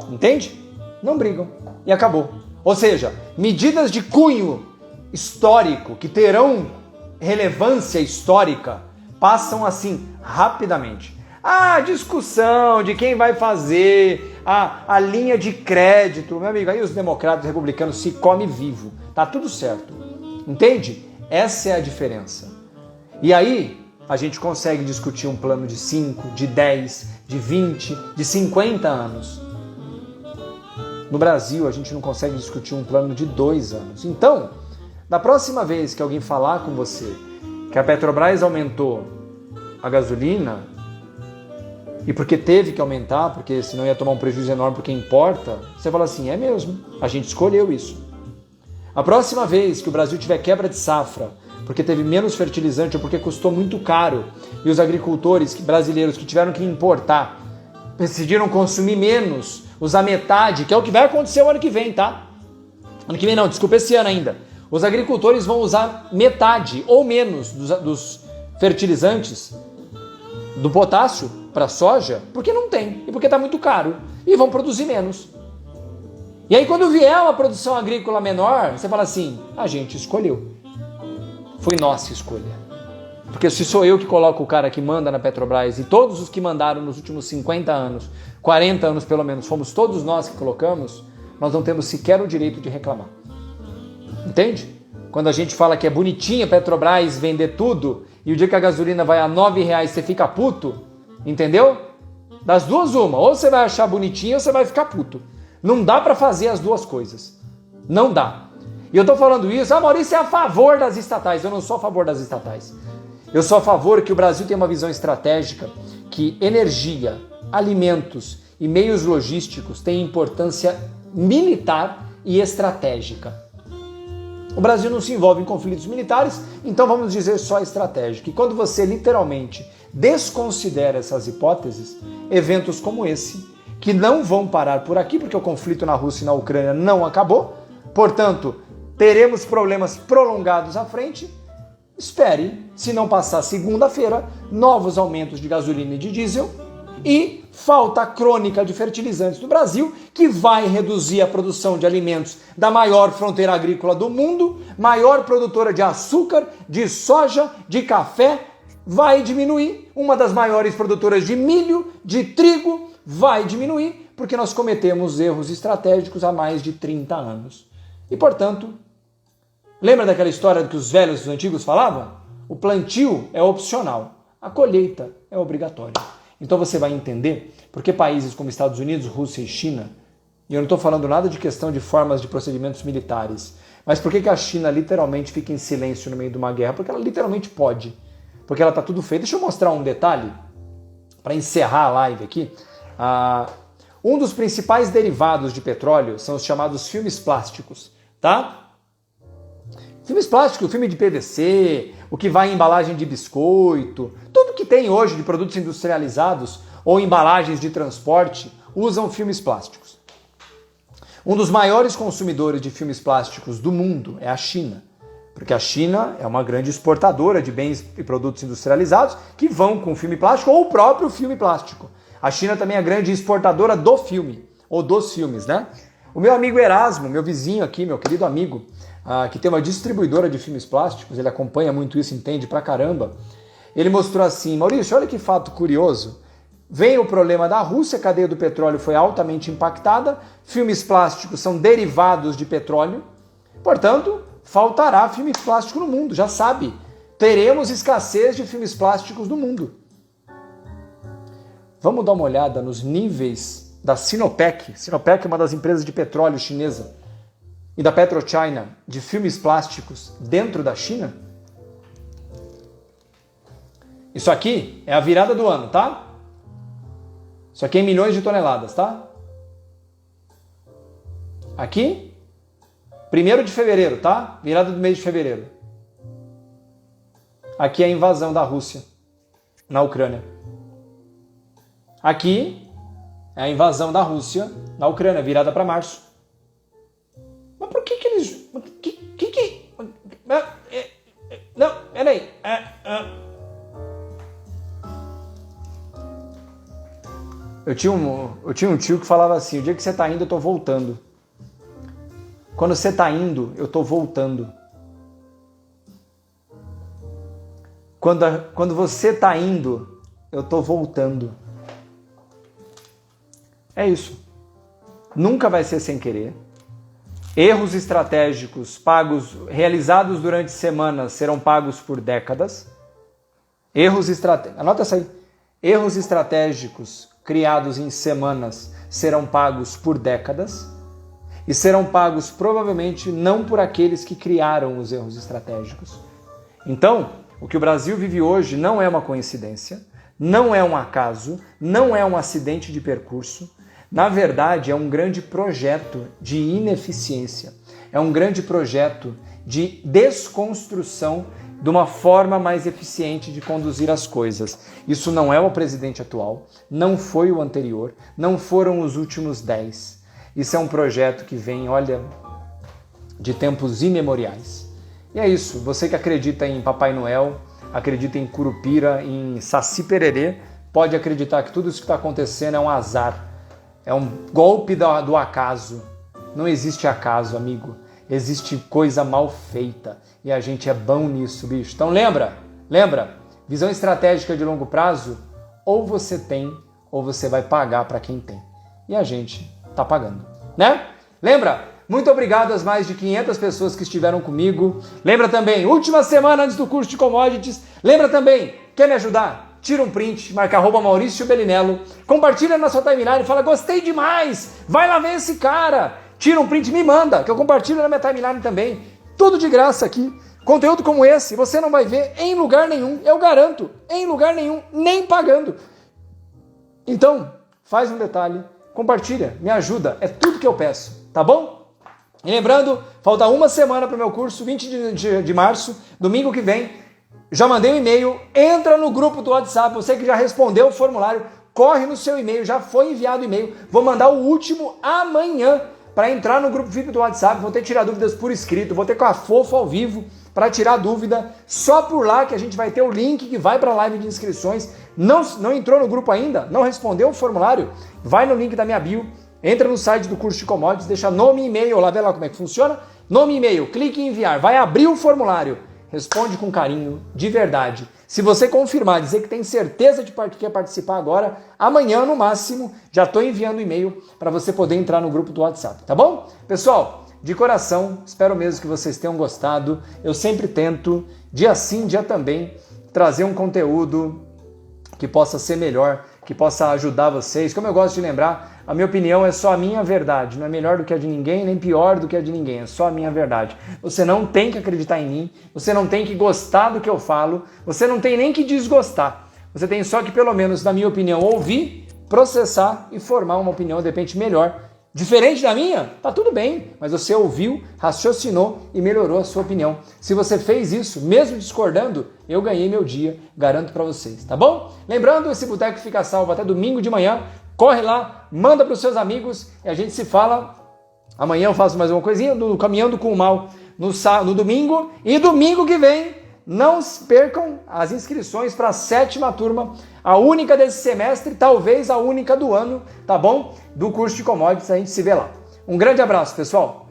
Entende? Não brigam. E acabou. Ou seja, medidas de cunho histórico que terão relevância histórica passam assim rapidamente. A discussão de quem vai fazer a linha de crédito, meu amigo, aí os democratas e republicanos se comem vivo. Tá tudo certo. Entende? Essa é a diferença. E aí a gente consegue discutir um plano de 5, de 10, de 20, de 50 anos. No Brasil, a gente não consegue discutir um plano de 2 anos. Então, da próxima vez que alguém falar com você que a Petrobras aumentou a gasolina, e porque teve que aumentar, porque senão ia tomar um prejuízo enorme porque importa, você fala assim, é mesmo, a gente escolheu isso. A próxima vez que o Brasil tiver quebra de safra, porque teve menos fertilizante ou porque custou muito caro, e os agricultores brasileiros que tiveram que importar decidiram consumir menos, usar metade, que é o que vai acontecer o ano que vem, tá? Ano que vem não, desculpa, esse ano ainda. Os agricultores vão usar metade ou menos dos fertilizantes, do potássio para soja, porque não tem e porque está muito caro, e vão produzir menos. E aí quando vier uma produção agrícola menor, você fala assim, a gente escolheu. Foi nossa escolha. Porque se sou eu que coloco o cara que manda na Petrobras e todos os que mandaram nos últimos 50 anos, 40 anos pelo menos, fomos todos nós que colocamos, nós não temos sequer o direito de reclamar. Entende? Quando a gente fala que é bonitinha a Petrobras vender tudo e o dia que a gasolina vai a R$9 você fica puto, entendeu? Das duas uma, ou você vai achar bonitinho ou você vai ficar puto. Não dá para fazer as duas coisas. Não dá. E eu tô falando isso, Maurício é a favor das estatais. Eu não sou a favor das estatais. Eu sou a favor que o Brasil tenha uma visão estratégica, que energia, alimentos e meios logísticos têm importância militar e estratégica. O Brasil não se envolve em conflitos militares, então vamos dizer só estratégico. E quando você literalmente desconsidera essas hipóteses, eventos como esse, que não vão parar por aqui, porque o conflito na Rússia e na Ucrânia não acabou, portanto, teremos problemas prolongados à frente. Espere, se não passar segunda-feira, novos aumentos de gasolina e de diesel e falta crônica de fertilizantes no Brasil, que vai reduzir a produção de alimentos da maior fronteira agrícola do mundo, maior produtora de açúcar, de soja, de café, vai diminuir, uma das maiores produtoras de milho, de trigo, vai diminuir, porque nós cometemos erros estratégicos há mais de 30 anos. E, portanto, lembra daquela história que os velhos, os antigos falavam? O plantio é opcional, a colheita é obrigatória. Então você vai entender porque países como Estados Unidos, Rússia e China, e eu não estou falando nada de questão de formas de procedimentos militares, Mas por que a China literalmente fica em silêncio no meio de uma guerra? Porque ela literalmente pode. Porque ela está tudo feito. Deixa eu mostrar um detalhe para encerrar a live aqui. Um dos principais derivados de petróleo são os chamados filmes plásticos, tá? Filmes plásticos, filme de PVC, o que vai em embalagem de biscoito, tudo que tem hoje de produtos industrializados ou embalagens de transporte usam filmes plásticos. Um dos maiores consumidores de filmes plásticos do mundo é a China, porque a China é uma grande exportadora de bens e produtos industrializados que vão com filme plástico ou o próprio filme plástico. A China também é grande exportadora do filme, ou dos filmes, né? O meu amigo Erasmo, meu vizinho aqui, meu querido amigo, que tem uma distribuidora de filmes plásticos, ele acompanha muito isso, entende pra caramba, ele mostrou assim: Maurício, olha que fato curioso. Vem o problema da Rússia, a cadeia do petróleo foi altamente impactada, filmes plásticos são derivados de petróleo, portanto, faltará filme plástico no mundo, já sabe. Teremos escassez de filmes plásticos no mundo. Vamos dar uma olhada nos níveis da Sinopec. Sinopec é uma das empresas de petróleo chinesa. E da PetroChina, de filmes plásticos dentro da China? Isso aqui é a virada do ano, tá? Isso aqui é em milhões de toneladas, tá? Aqui, 1º de fevereiro, tá? Virada do mês de fevereiro. Aqui é a invasão da Rússia na Ucrânia. Aqui é a invasão da Rússia na Ucrânia, virada para março. Mas por que eles... Não, peraí. Eu tinha um tio que falava assim: o dia que você tá indo, eu tô voltando. Quando você tá indo, eu tô voltando. Quando você tá indo, eu tô voltando. É isso. Nunca vai ser sem querer. Erros estratégicos realizados durante semanas serão pagos por décadas. Anota essa aí. Erros estratégicos criados em semanas serão pagos por décadas e serão pagos provavelmente não por aqueles que criaram os erros estratégicos. Então, o que o Brasil vive hoje não é uma coincidência, não é um acaso, não é um acidente de percurso. Na verdade, é um grande projeto de ineficiência, é um grande projeto de desconstrução de uma forma mais eficiente de conduzir as coisas. Isso não é o presidente atual, não foi o anterior, não foram os últimos 10. Isso é um projeto que vem, olha, de tempos imemoriais. E é isso, você que acredita em Papai Noel, acredita em Curupira, em Saci Pererê, pode acreditar que tudo isso que está acontecendo é um azar, é um golpe do acaso. Não existe acaso, amigo. Existe coisa mal feita e a gente é bom nisso, bicho. Então lembra, visão estratégica de longo prazo, ou você tem ou você vai pagar para quem tem. E a gente tá pagando, né? Lembra? Muito obrigado às mais de 500 pessoas que estiveram comigo. Lembra também, última semana antes do curso de commodities. Lembra também, quer me ajudar? Tira um print, marca @Maurício Bellinello, compartilha na sua timeline e fala: gostei demais, vai lá ver esse cara. Tira um print, me manda, que eu compartilho na minha timeline também. Tudo de graça aqui. Conteúdo como esse você não vai ver em lugar nenhum, eu garanto, em lugar nenhum, nem pagando. Então, faz um detalhe, compartilha, me ajuda, é tudo que eu peço, tá bom? E lembrando, falta uma semana para o meu curso, 20 de março, domingo que vem. Já mandei um e-mail, entra no grupo do WhatsApp, você que já respondeu o formulário, corre no seu e-mail, já foi enviado o e-mail, vou mandar o último amanhã para entrar no grupo VIP do WhatsApp, vou ter que tirar dúvidas por escrito, vou ter com a Fofo ao vivo para tirar dúvida, só por lá que a gente vai ter o link que vai para a live de inscrições. Não entrou no grupo ainda? Não respondeu o formulário? Vai no link da minha bio, entra no site do curso de commodities, deixa nome e e-mail, lá vê lá como é que funciona, nome e e-mail, clique em enviar, vai abrir o formulário, responde com carinho, de verdade. Se você confirmar, dizer que tem certeza de que quer participar agora, amanhã no máximo, já estou enviando o e-mail para você poder entrar no grupo do WhatsApp, tá bom? Pessoal, de coração, espero mesmo que vocês tenham gostado. Eu sempre tento, dia sim, dia também, trazer um conteúdo que possa ser melhor que possa ajudar vocês. Como eu gosto de lembrar, a minha opinião é só a minha verdade, não é melhor do que a de ninguém, nem pior do que a de ninguém, é só a minha verdade. Você não tem que acreditar em mim, você não tem que gostar do que eu falo, você não tem nem que desgostar. Você tem só que, pelo menos, na minha opinião, ouvir, processar e formar uma opinião, de repente, melhor. Diferente da minha? Tá tudo bem, mas você ouviu, raciocinou e melhorou a sua opinião. Se você fez isso, mesmo discordando, eu ganhei meu dia, garanto pra vocês, tá bom? Lembrando, esse boteco fica salvo até domingo de manhã. Corre lá, manda pros seus amigos e a gente se fala. Amanhã eu faço mais uma coisinha no Caminhando com o Mal no domingo. E domingo que vem, não percam as inscrições para a 7ª turma, a única desse semestre, talvez a única do ano, tá bom? Do curso de commodities, a gente se vê lá. Um grande abraço, pessoal!